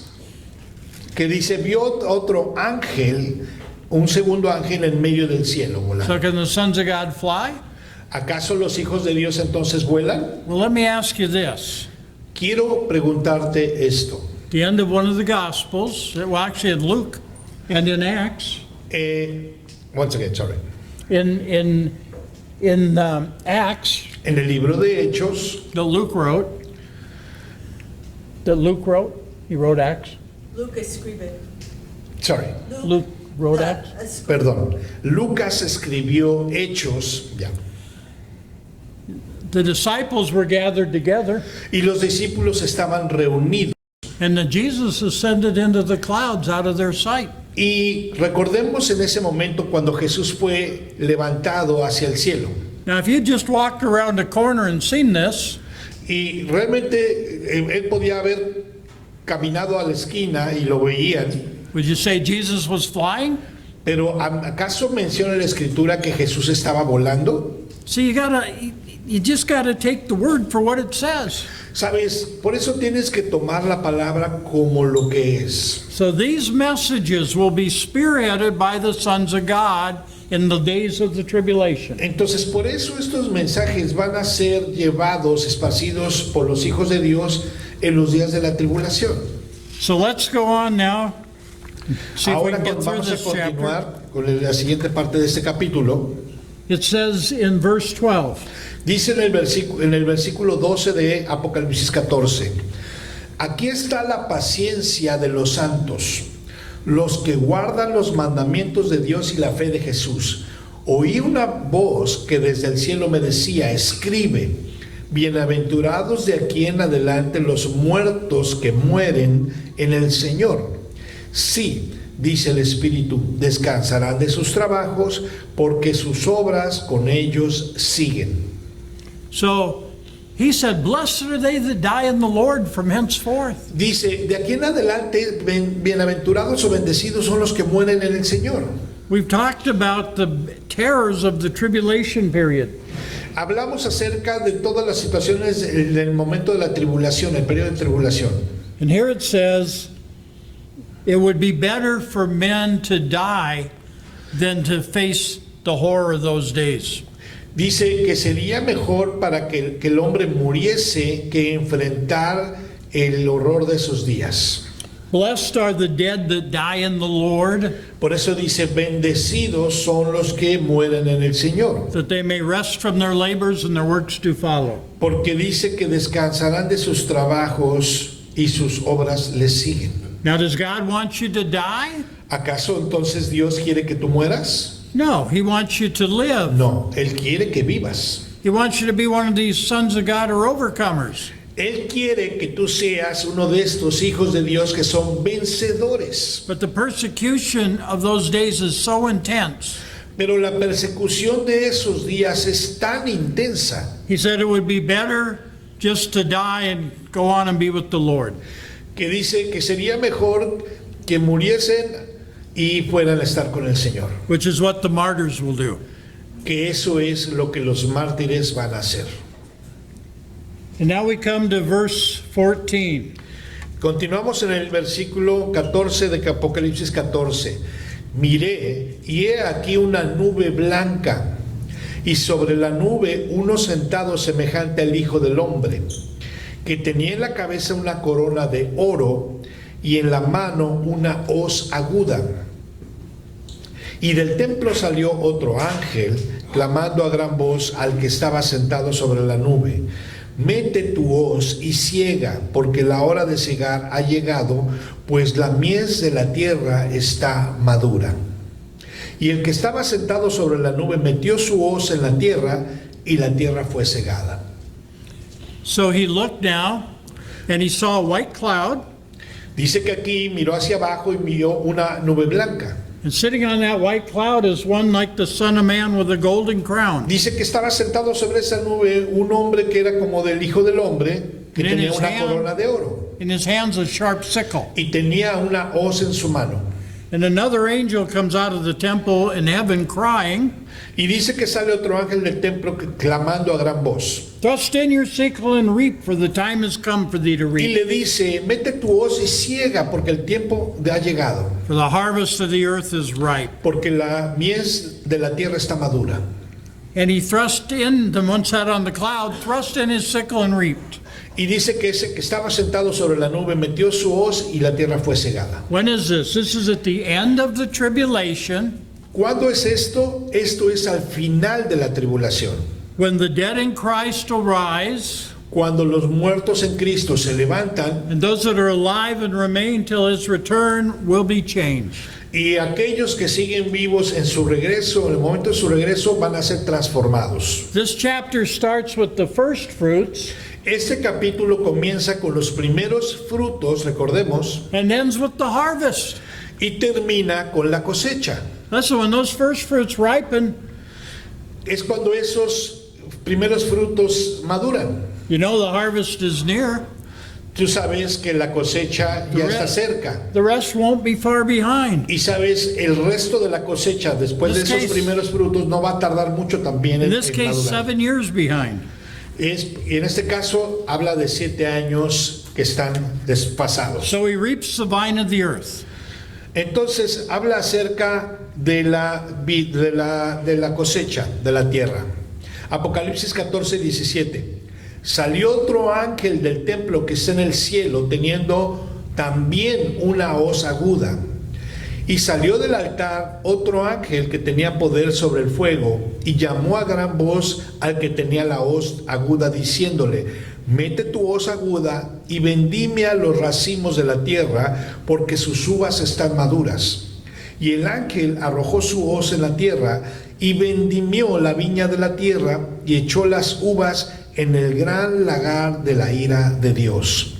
Speaker 1: que dice, vio otro ángel, un segundo ángel en medio del cielo volando.
Speaker 2: So can the sons of God fly?
Speaker 1: ¿Acaso los hijos de Dios entonces vuelan?
Speaker 2: Well, let me ask you this.
Speaker 1: Quiero preguntarte esto.
Speaker 2: The end of one of the Gospels, well, actually in Luke and in Acts,
Speaker 1: Once again, sorry.
Speaker 2: in Acts
Speaker 1: En el libro de Hechos,
Speaker 2: that Luke wrote, he wrote Acts.
Speaker 3: Luke escribe.
Speaker 1: sorry,
Speaker 2: Luke wrote Acts.
Speaker 1: perdón. Lucas escribió Hechos, ya.
Speaker 2: The disciples were gathered together,
Speaker 1: Y los discípulos estaban reunidos.
Speaker 2: and then Jesus ascended into the clouds out of their sight.
Speaker 1: Y recordemos en ese momento cuando Jesús fue levantado hacia el cielo.
Speaker 2: Now, if you just walked around the corner and seen this,
Speaker 1: Y realmente él podía haber caminado a la esquina y lo veían,
Speaker 2: would you say Jesus was flying?
Speaker 1: pero ¿acaso menciona la escritura que Jesús estaba volando?
Speaker 2: See, you just gotta take the word for what it says.
Speaker 1: Sabes, por eso tienes que tomar la palabra como lo que es.
Speaker 2: So these messages will be spearheaded by the sons of God in the days of the tribulation.
Speaker 1: Entonces, por eso estos mensajes van a ser llevados, esparcidos por los hijos de Dios en los días de la tribulación.
Speaker 2: So let's go on now. See if we
Speaker 1: Ahora
Speaker 2: can get through
Speaker 1: vamos a
Speaker 2: this chapter.
Speaker 1: continuar con la siguiente parte de este capítulo.
Speaker 2: It says in verse 12,
Speaker 1: Dice en el versículo 12 de Apocalipsis 14, aquí está la paciencia de los santos, los que guardan los mandamientos de Dios y la fe de Jesús. Oí una voz que desde el cielo me decía, escribe, bienaventurados de aquí en adelante los muertos que mueren en el Señor. Sí, dice el Espíritu, descansarán de sus trabajos porque sus obras con ellos siguen.
Speaker 2: so he said, blessed are they that die in the Lord from henceforth.
Speaker 1: Dice, de aquí en adelante, bienaventurados o bendecidos son los que mueren en el Señor.
Speaker 2: We've talked about the terrors of the tribulation period.
Speaker 1: Hablamos acerca de todas las situaciones del momento de la tribulación, el periodo de tribulación.
Speaker 2: And here it says, it would be better for men to die than to face the horror of those days.
Speaker 1: Dice que sería mejor para que el hombre muriese que enfrentar el horror de esos días.
Speaker 2: Blessed are the dead that die in the Lord,
Speaker 1: Por eso dice, bendecidos son los que mueren en el Señor.
Speaker 2: that they may rest from their labors and their works do follow.
Speaker 1: Porque dice que descansarán de sus trabajos y sus obras les siguen.
Speaker 2: Now, does God want you to die?
Speaker 1: ¿Acaso entonces Dios quiere que tú mueras?
Speaker 2: No, He wants you to live.
Speaker 1: No, Él quiere que vivas.
Speaker 2: He wants you to be one of these sons of God or overcomers.
Speaker 1: Él quiere que tú seas uno de estos hijos de Dios que son vencedores.
Speaker 2: But the persecution of those days is so intense.
Speaker 1: Pero la persecución de esos días es tan intensa
Speaker 2: He said it would be better just to die and go on and be with the Lord.
Speaker 1: que dice que sería mejor que muriesen y fueran a estar con el Señor.
Speaker 2: Which is what the martyrs will do.
Speaker 1: Que eso es lo que los mártires van a hacer.
Speaker 2: And now we come to verse 14.
Speaker 1: Continuamos en el versículo 14 de Apocalipsis 14. Miré y he aquí una nube blanca y sobre la nube uno sentado semejante al Hijo del Hombre, que tenía en la cabeza una corona de oro y en la mano una hoz aguda. Y del templo salió otro ángel, clamando a gran voz al que estaba sentado sobre la nube: mete tu hoz y ciega, porque la hora de cegar ha llegado, pues la mies de la tierra está madura. Y el que estaba sentado sobre la nube metió su hoz en la tierra, y la tierra fue cegada.
Speaker 2: So he looked down and he saw a white cloud,
Speaker 1: Dice que aquí miró hacia abajo y vio una nube blanca.
Speaker 2: and sitting on that white cloud is one like the Son of Man with a golden crown.
Speaker 1: Dice que estaba sentado sobre esa nube un hombre que era como del Hijo del Hombre, que
Speaker 2: And in
Speaker 1: tenía
Speaker 2: his
Speaker 1: una
Speaker 2: hand-
Speaker 1: corona de oro
Speaker 2: In his hands a sharp sickle.
Speaker 1: y tenía una hoz en su mano.
Speaker 2: And another angel comes out of the temple in heaven crying,
Speaker 1: Y dice que sale otro ángel del templo clamando a gran voz.
Speaker 2: "Thrust in your sickle and reap, for the time has come for thee to
Speaker 1: Y
Speaker 2: reap.
Speaker 1: le dice, mete tu hoz y ciega porque el tiempo ha llegado,
Speaker 2: For the harvest of the earth is ripe."
Speaker 1: porque la mies de la tierra está madura.
Speaker 2: And he thrust in, the one sat on the cloud, thrust in his sickle and reaped.
Speaker 1: Y dice que ese que estaba sentado sobre la nube metió su hoz y la tierra fue cegada.
Speaker 2: When is this? This is at the end of the tribulation,
Speaker 1: ¿Cuándo es esto? Esto es al final de la tribulación.
Speaker 2: when the dead in Christ arise,
Speaker 1: Cuando los muertos en Cristo se levantan
Speaker 2: and those that are alive and remain till his return will be changed.
Speaker 1: y aquellos que siguen vivos en su regreso, en el momento de su regreso, van a ser transformados.
Speaker 2: This chapter starts with the first fruits
Speaker 1: Este capítulo comienza con los primeros frutos, recordemos,
Speaker 2: and ends with the harvest.
Speaker 1: y termina con la cosecha.
Speaker 2: Listen, when those first fruits ripen,
Speaker 1: Es cuando esos primeros frutos maduran.
Speaker 2: you know the harvest is near.
Speaker 1: Tú sabes que la cosecha ya está cerca.
Speaker 2: The rest won't be far behind.
Speaker 1: Y sabes, el resto de la cosecha, después de
Speaker 2: This
Speaker 1: esos
Speaker 2: case-
Speaker 1: primeros frutos, no va a tardar mucho también
Speaker 2: In
Speaker 1: en
Speaker 2: this case,
Speaker 1: madurar.
Speaker 2: 7 years behind.
Speaker 1: En este caso, habla de 7 años que están desfasados.
Speaker 2: So he reaps the vine of the earth.
Speaker 1: Entonces, habla acerca de la cosecha de la tierra. Apocalipsis 14, 17. Salió otro ángel del templo que está en el cielo, teniendo también una hoz aguda. Y salió del altar otro ángel que tenía poder sobre el fuego, y llamó a gran voz al que tenía la hoz aguda, diciéndole: mete tu hoz aguda y vendimia los racimos de la tierra, porque sus uvas están maduras. Y el ángel arrojó su hoz en la tierra, y vendimió la viña de la tierra, y echó las uvas en el gran lagar de la ira de Dios.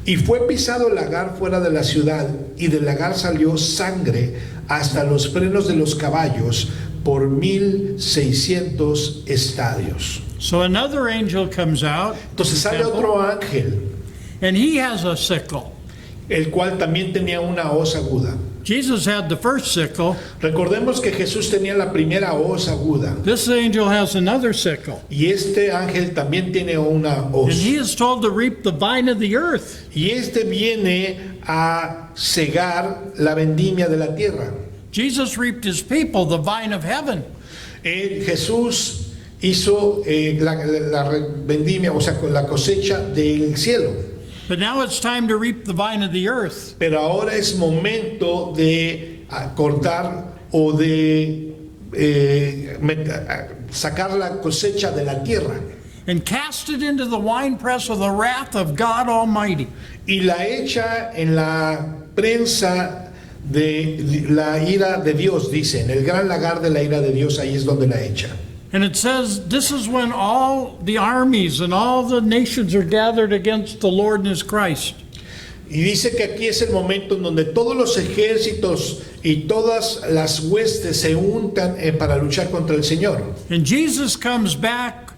Speaker 1: Y fue pisado el lagar fuera de la ciudad, y del lagar salió sangre hasta los frenos de los caballos por 1,600 estadios.
Speaker 2: So another angel comes out,
Speaker 1: Entonces sale otro ángel,
Speaker 2: and he has a sickle.
Speaker 1: el cual también tenía una hoz aguda.
Speaker 2: Jesus had the first sickle.
Speaker 1: Recordemos que Jesús tenía la primera hoz aguda,
Speaker 2: This angel has another sickle.
Speaker 1: y este ángel también tiene una
Speaker 2: And
Speaker 1: hoz.
Speaker 2: he is told to reap the vine of the earth.
Speaker 1: Y este viene a cegar la vendimia de la tierra.
Speaker 2: Jesus reaped his people, the vine of heaven.
Speaker 1: Jesús hizo la vendimia, o sea, la cosecha del cielo.
Speaker 2: But now it's time to reap the vine of the earth.
Speaker 1: Pero ahora es momento de cortar o de sacar la cosecha de la tierra
Speaker 2: And cast it into the winepress of the wrath of God Almighty.
Speaker 1: y la echa en la prensa de la ira de Dios, dice, en el gran lagar de la ira de Dios, ahí es donde la echa.
Speaker 2: And it says this is when all the armies and all the nations are gathered against the Lord and his Christ.
Speaker 1: Y dice que aquí es el momento en donde todos los ejércitos y todas las huestes se untan para luchar contra el Señor.
Speaker 2: And Jesus comes back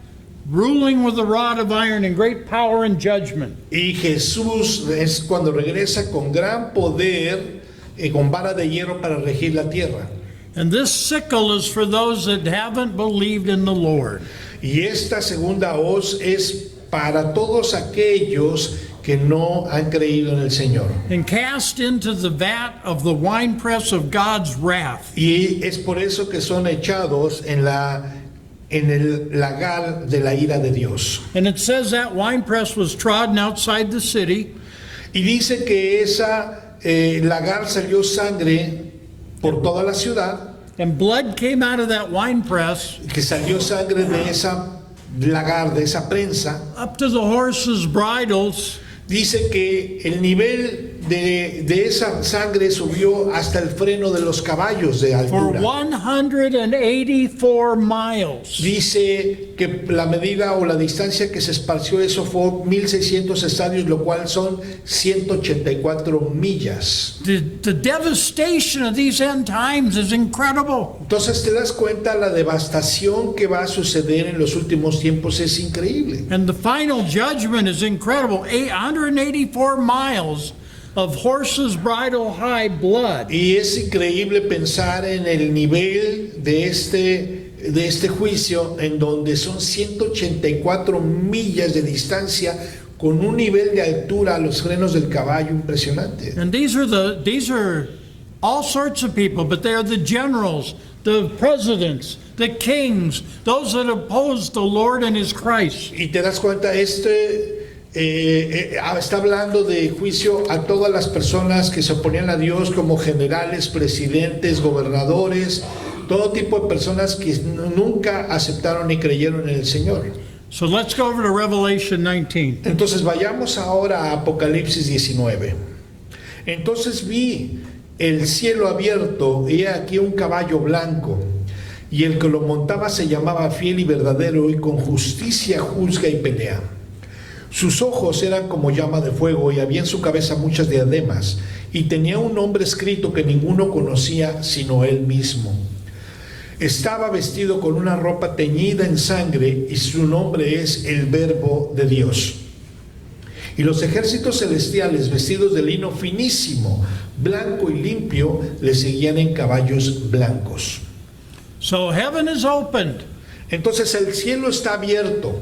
Speaker 2: ruling with a rod of iron in great power and judgment.
Speaker 1: Y Jesús es cuando regresa con gran poder y con vara de hierro para regir la tierra.
Speaker 2: And this sickle is for those that haven't believed in the Lord.
Speaker 1: Y esta segunda hoz es para todos aquellos que no han creído en el Señor.
Speaker 2: And cast into the vat of the winepress of God's wrath.
Speaker 1: Y es por eso que son echados en el lagar de la ira de Dios.
Speaker 2: And it says that winepress was trodden outside the city,
Speaker 1: Y dice que esa lagar salió sangre por toda la ciudad,
Speaker 2: and blood came out of that winepress
Speaker 1: que salió sangre de esa lagar, de esa prensa.
Speaker 2: up to the horses' bridles,
Speaker 1: Dice que el nivel de esa sangre subió hasta el freno de los caballos de
Speaker 2: for
Speaker 1: altura.
Speaker 2: 184 miles.
Speaker 1: Dice que la medida o la distancia que se esparció eso fue 1.600 estadios, lo cual son 184 millas.
Speaker 2: The devastation of these end times is incredible.
Speaker 1: Entonces te das cuenta, la devastación que va a suceder en los últimos tiempos es increíble.
Speaker 2: And the final judgment is incredible. 184 miles of horses' bridle high blood.
Speaker 1: Y es increíble pensar en el nivel de este juicio, en donde son 184 millas de distancia con un nivel de altura a los frenos del caballo impresionante.
Speaker 2: And these are all sorts of people, but they are the generals, the presidents, the kings, those that oppose the Lord and his Christ.
Speaker 1: Y te das cuenta, está hablando de juicio a todas las personas que se oponían a Dios, como generales, presidentes, gobernadores, todo tipo de personas que nunca aceptaron ni creyeron en el Señor.
Speaker 2: So let's go over to Revelation 19.
Speaker 1: Entonces vayamos ahora a Apocalipsis 19. Entonces vi el cielo abierto y he aquí un caballo blanco, y el que lo montaba se llamaba Fiel y Verdadero, y con justicia juzga y pelea. Sus ojos eran como llama de fuego, y había en su cabeza muchas diademas, y tenía un nombre escrito que ninguno conocía sino él mismo. Estaba vestido con una ropa teñida en sangre, y su nombre es el Verbo de Dios. Y los ejércitos celestiales, vestidos de lino finísimo, blanco y limpio, le seguían en caballos blancos.
Speaker 2: So heaven is opened.
Speaker 1: Entonces el cielo está abierto.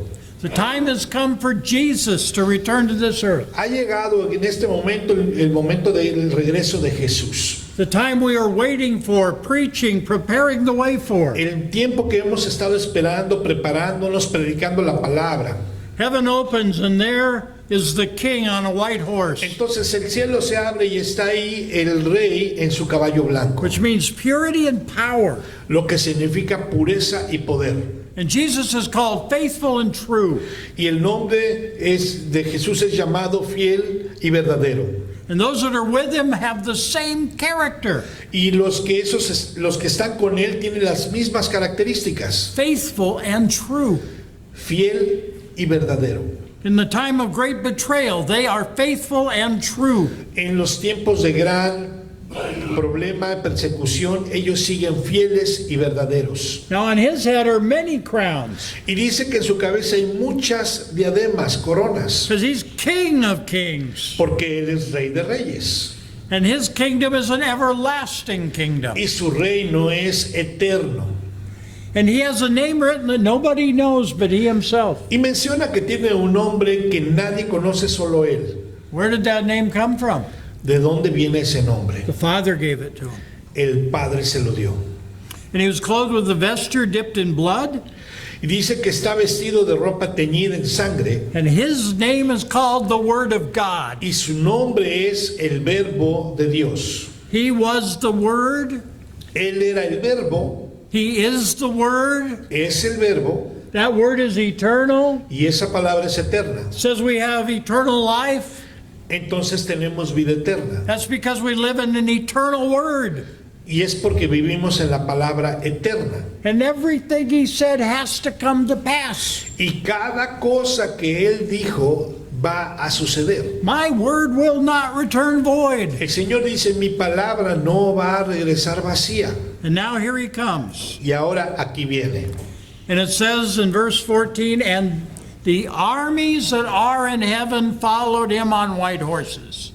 Speaker 2: The time has come for Jesus to return to this earth.
Speaker 1: Ha llegado en este momento el momento del regreso de Jesús.
Speaker 2: The time we are waiting for, preaching, preparing the way for.
Speaker 1: El tiempo que hemos estado esperando, preparándonos, predicando la palabra.
Speaker 2: Heaven opens and there is the king on a white horse,
Speaker 1: Entonces el cielo se abre y está ahí el rey en su caballo blanco,
Speaker 2: which means purity and power.
Speaker 1: lo que significa pureza y poder.
Speaker 2: And Jesus is called faithful and true.
Speaker 1: Y el nombre de Jesús es llamado Fiel y Verdadero.
Speaker 2: And those that are with him have the same character,
Speaker 1: Y los que están con él tienen las mismas características:
Speaker 2: faithful and true.
Speaker 1: fiel y verdadero.
Speaker 2: In the time of great betrayal, they are faithful and true.
Speaker 1: En los tiempos de gran problema, persecución, ellos siguen fieles y verdaderos.
Speaker 2: Now on his head are many crowns,
Speaker 1: Y dice que en su cabeza hay muchas diademas, coronas,
Speaker 2: because he's King of kings.
Speaker 1: porque él es rey de reyes.
Speaker 2: And his kingdom is an everlasting kingdom.
Speaker 1: Y su reino es eterno.
Speaker 2: And he has a name written that nobody knows but he himself.
Speaker 1: Y menciona que tiene un nombre que nadie conoce, solo él.
Speaker 2: Where did that name come from?
Speaker 1: ¿De dónde viene ese nombre?
Speaker 2: The Father gave it to him.
Speaker 1: El Padre se lo dio.
Speaker 2: And he was clothed with a vesture dipped in blood,
Speaker 1: Y dice que está vestido de ropa teñida en sangre,
Speaker 2: and his name is called the Word of God.
Speaker 1: y su nombre es el Verbo de Dios.
Speaker 2: He was the Word.
Speaker 1: Él era el Verbo,
Speaker 2: He is the Word.
Speaker 1: es el Verbo,
Speaker 2: That Word is eternal.
Speaker 1: y esa palabra es eterna.
Speaker 2: It says we have eternal life.
Speaker 1: Entonces tenemos vida eterna.
Speaker 2: That's because we live in an eternal Word.
Speaker 1: Y es porque vivimos en la palabra eterna.
Speaker 2: And everything he said has to come to pass.
Speaker 1: Y cada cosa que él dijo va a suceder.
Speaker 2: My word will not return void.
Speaker 1: El Señor dice, mi palabra no va a regresar vacía.
Speaker 2: And now here he comes.
Speaker 1: Y ahora aquí viene.
Speaker 2: And it says in verse 14, and the armies that are in heaven followed him on white horses.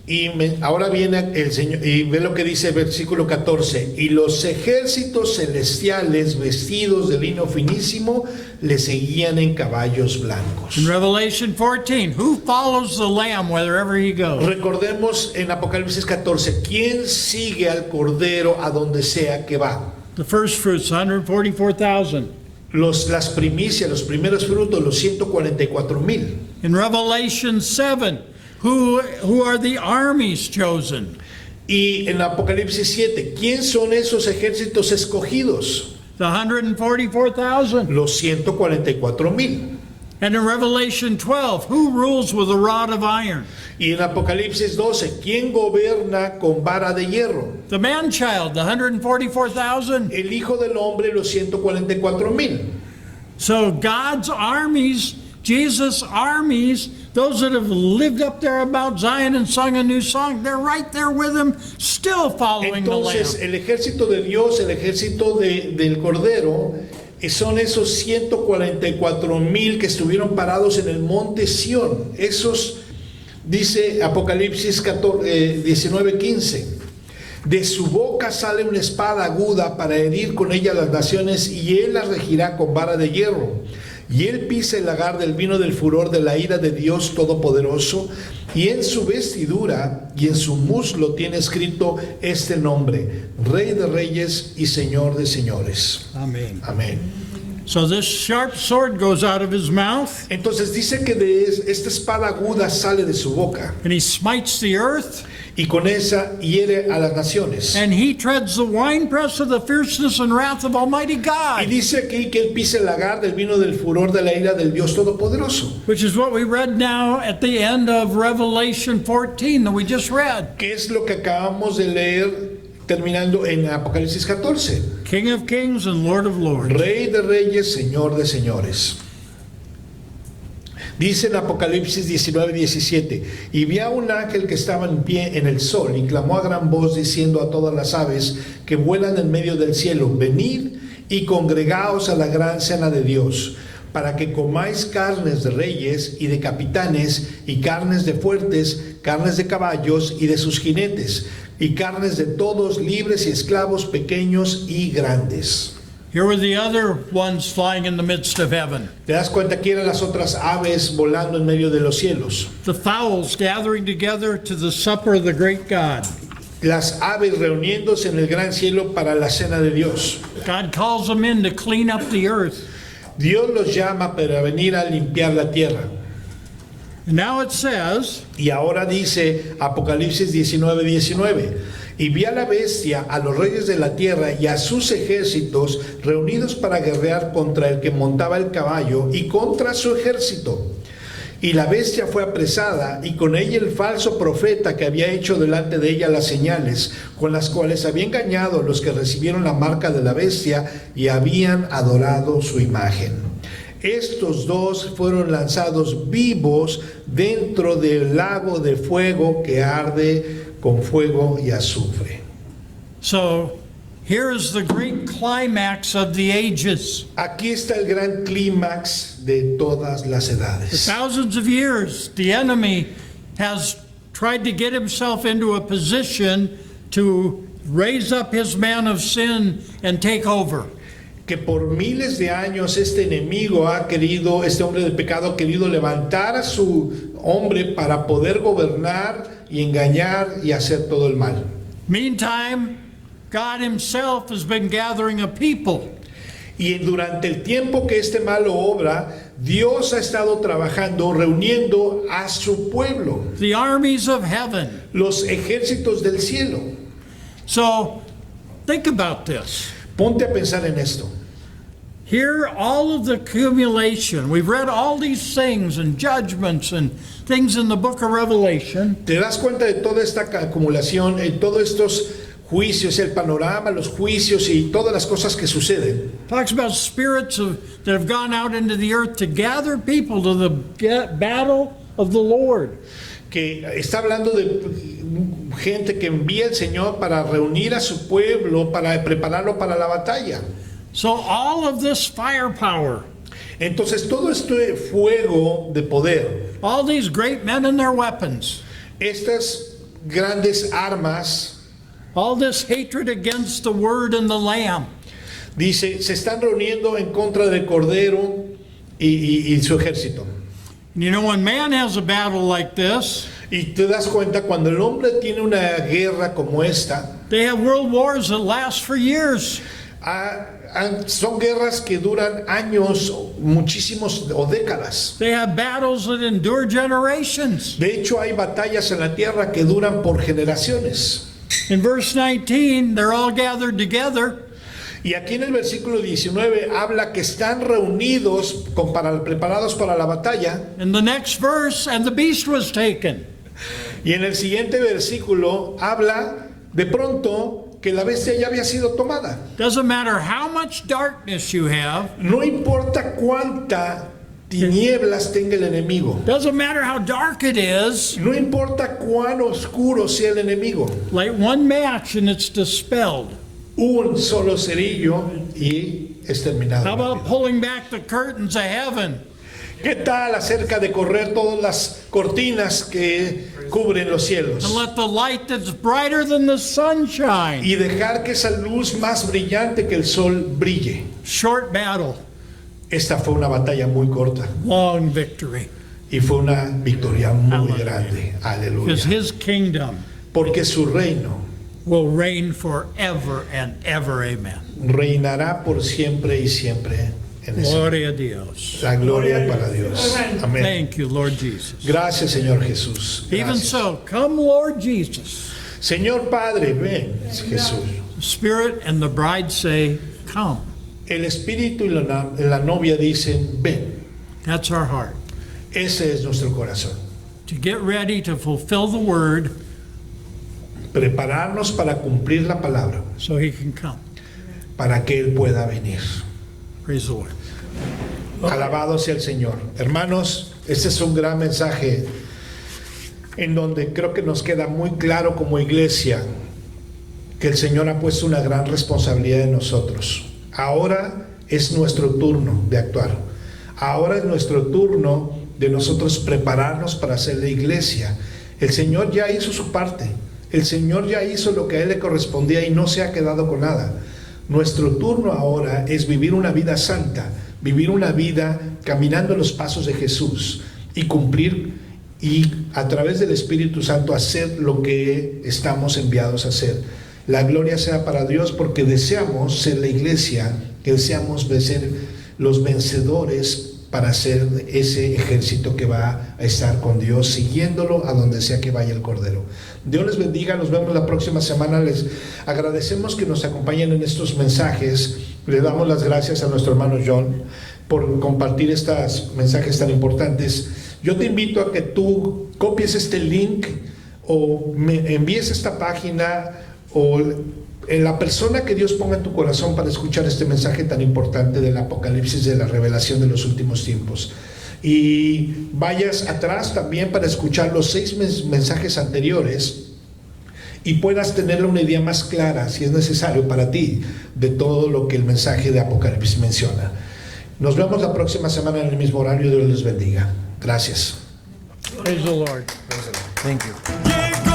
Speaker 1: Ahora viene el Señor, y ve lo que dice el versículo 14. Y los ejércitos celestiales vestidos de lino finísimo le seguían en caballos blancos.
Speaker 2: In Revelation 14, who follows the Lamb wherever he goes?
Speaker 1: Recordemos en Apocalipsis 14, ¿quién sigue al Cordero a donde sea que va?
Speaker 2: The first fruits, 144,000.
Speaker 1: Las primicias, los primeros frutos, los 144,000.
Speaker 2: In Revelation 7, who are the armies chosen?
Speaker 1: Y en Apocalipsis 7, ¿quién son esos ejércitos escogidos?
Speaker 2: The 144,000.
Speaker 1: Los 144,000.
Speaker 2: And in Revelation 12, who rules with a rod of iron?
Speaker 1: Y en Apocalipsis 12, ¿quién gobierna con vara de hierro?
Speaker 2: The man-child, the 144,000.
Speaker 1: El Hijo del Hombre, los 144,000.
Speaker 2: So God's armies, Jesus' armies, those that have lived up there about Zion and sung a new song, they're right there with him, still following the
Speaker 1: Entonces,
Speaker 2: Lamb.
Speaker 1: el ejército de Dios, el ejército del Cordero, son esos 144,000 que estuvieron parados en el monte Sión. Esos, dice Apocalipsis 19:15. De su boca sale una espada aguda para herir con ella las naciones, y él las regirá con vara de hierro. Y él pisa el lagar del vino del furor de la ira de Dios Todopoderoso, y en su vestidura y en su muslo tiene escrito este nombre: Rey de Reyes y Señor de Señores.
Speaker 2: Amen.
Speaker 1: Amén.
Speaker 2: So this sharp sword goes out of his mouth,
Speaker 1: Entonces dice que esta espada aguda sale de su boca,
Speaker 2: and he smites the earth,
Speaker 1: y con esa hiere a las naciones.
Speaker 2: and he treads the winepress of the fierceness and wrath of Almighty
Speaker 1: Y
Speaker 2: God,
Speaker 1: dice aquí que él pisa el lagar del vino del furor de la ira del Dios Todopoderoso,
Speaker 2: which is what we read now at the end of Revelation 14 that we just read.
Speaker 1: que es lo que acabamos de leer terminando en Apocalipsis 14.
Speaker 2: King of kings and Lord of lords.
Speaker 1: Rey de reyes, Señor de señores. Dice en Apocalipsis 19:17, y vi a un ángel que estaba en pie en el sol, y clamó a gran voz diciendo a todas las aves que vuelan en medio del cielo: venid y congregaos a la gran cena de Dios, para que comáis carnes de reyes y de capitanes, y carnes de fuertes, carnes de caballos y de sus jinetes, y carnes de todos, libres y esclavos, pequeños y grandes.
Speaker 2: Here were the other ones flying in the midst of heaven.
Speaker 1: ¿Te das cuenta que eran las otras aves volando en medio de los cielos?
Speaker 2: The fowls gathering together to the supper of the great God.
Speaker 1: Las aves reuniéndose en el gran cielo para la cena de Dios.
Speaker 2: God calls them in to clean up the earth.
Speaker 1: Dios los llama para venir a limpiar la tierra.
Speaker 2: And now it says,
Speaker 1: Y ahora dice Apocalipsis 19:19, y vi a la bestia, a los reyes de la tierra y a sus ejércitos reunidos para guerrear contra el que montaba el caballo y contra su ejército. Y la bestia fue apresada, y con ella el falso profeta que había hecho delante de ella las señales, con las cuales había engañado a los que recibieron la marca de la bestia y habían adorado su imagen. Estos dos fueron lanzados vivos dentro del lago de fuego que arde con fuego y azufre.
Speaker 2: so here is the great climax of the ages.
Speaker 1: Aquí está el gran clímax de todas las
Speaker 2: For
Speaker 1: edades.
Speaker 2: thousands of years, the enemy has tried to get himself into a position to raise up his man of sin and take over.
Speaker 1: Que por miles de años este enemigo este hombre de pecado ha querido levantar a su hombre para poder gobernar y engañar y hacer todo el mal.
Speaker 2: Meantime, God himself has been gathering a people.
Speaker 1: Y durante el tiempo que este malo obra, Dios ha estado trabajando, reuniendo a su pueblo,
Speaker 2: The armies of heaven.
Speaker 1: los ejércitos del cielo.
Speaker 2: So think about this.
Speaker 1: Ponte a pensar en esto.
Speaker 2: Here, all of the accumulation, we've read all these things and judgments and things in the book of Revelation.
Speaker 1: Te das cuenta de toda esta acumulación, en todos estos juicios, el panorama, los juicios y todas las cosas que suceden.
Speaker 2: Talks about spirits that have gone out into the earth to gather people to the battle of the Lord.
Speaker 1: Que está hablando de gente que envía el Señor para reunir a su pueblo, para prepararlo para la batalla.
Speaker 2: So all of this firepower,
Speaker 1: Entonces todo este fuego de poder,
Speaker 2: all these great men and their weapons,
Speaker 1: estas grandes armas,
Speaker 2: all this hatred against the Word and the Lamb,
Speaker 1: dice, se están reuniendo en contra del Cordero y su ejército.
Speaker 2: and you know, when man has a battle like this,
Speaker 1: Y te das cuenta, cuando el hombre tiene una guerra como esta,
Speaker 2: they have world wars that last for years.
Speaker 1: son guerras que duran años, muchísimos o décadas.
Speaker 2: They have battles that endure generations.
Speaker 1: De hecho, hay batallas en la tierra que duran por generaciones.
Speaker 2: In verse 19, they're all gathered together.
Speaker 1: Y aquí en el versículo 19 habla que están reunidos preparados para la batalla.
Speaker 2: In the next verse, and the beast was taken.
Speaker 1: Y en el siguiente versículo habla de pronto que la bestia ya había sido tomada.
Speaker 2: Doesn't matter how much darkness you have,
Speaker 1: No importa cuánta tinieblas tenga el enemigo.
Speaker 2: doesn't matter how dark it is,
Speaker 1: No importa cuán oscuro sea el enemigo.
Speaker 2: light one match and it's dispelled.
Speaker 1: Un solo cerillo y es terminado.
Speaker 2: How about pulling back the curtains of heaven?
Speaker 1: ¿Qué tal acerca de correr todas las cortinas que cubren los cielos?
Speaker 2: And let the light that's brighter than the sunshine.
Speaker 1: Y dejar que esa luz más brillante que el sol brille.
Speaker 2: Short battle,
Speaker 1: Esta fue una batalla muy corta
Speaker 2: long victory.
Speaker 1: y fue una victoria muy
Speaker 2: Aleluya.
Speaker 1: grande. Aleluya.
Speaker 2: Because his kingdom
Speaker 1: Porque su reino
Speaker 2: will reign forever and ever. Amen.
Speaker 1: reinará por siempre y siempre en ese.
Speaker 2: Gloria a Dios.
Speaker 1: La gloria para Dios. Amén.
Speaker 2: Thank you, Lord Jesus.
Speaker 1: Gracias, Señor Jesús.
Speaker 2: Even
Speaker 1: Gracias.
Speaker 2: so, come, Lord Jesus.
Speaker 1: Señor Padre, ven, Jesús.
Speaker 2: The Spirit and the bride say, come.
Speaker 1: El Espíritu y la novia dicen, ven.
Speaker 2: That's our heart.
Speaker 1: Ese es nuestro corazón.
Speaker 2: To get ready to fulfill the word
Speaker 1: Prepararnos para cumplir la palabra,
Speaker 2: so he can come.
Speaker 1: para que Él pueda venir.
Speaker 2: Praise the Lord.
Speaker 1: Alabado sea el Señor. Hermanos, este es un gran mensaje en donde creo que nos queda muy claro como iglesia que el Señor ha puesto una gran responsabilidad en nosotros. Ahora es nuestro turno de actuar. Ahora es nuestro turno de nosotros prepararnos para hacer la iglesia. El Señor ya hizo su parte. El Señor ya hizo lo que a Él le correspondía y no se ha quedado con nada. Nuestro turno ahora es vivir una vida santa, vivir una vida caminando los pasos de Jesús y cumplir y a través del Espíritu Santo hacer lo que estamos enviados a hacer. La gloria sea para Dios porque deseamos ser la iglesia, que deseamos ser los vencedores para ser ese ejército que va a estar con Dios, siguiéndolo a donde sea que vaya el Cordero. Dios les bendiga, nos vemos la próxima semana. Les agradecemos que nos acompañen en estos mensajes. Le damos las gracias a nuestro hermano John por compartir estos mensajes tan importantes. Yo te invito a que tú copies este link o me envíes esta página o en la persona que Dios ponga en tu corazón para escuchar este mensaje tan importante del Apocalipsis, de la revelación de los últimos tiempos. Y vayas atrás también para escuchar los 6 mensajes anteriores y puedas tener una idea más clara, si es necesario para ti, de todo lo que el mensaje de Apocalipsis menciona. Nos vemos la próxima semana en el mismo horario. Dios les bendiga. Gracias.
Speaker 2: Praise the Lord.
Speaker 1: Thank you.
Speaker 4: Llega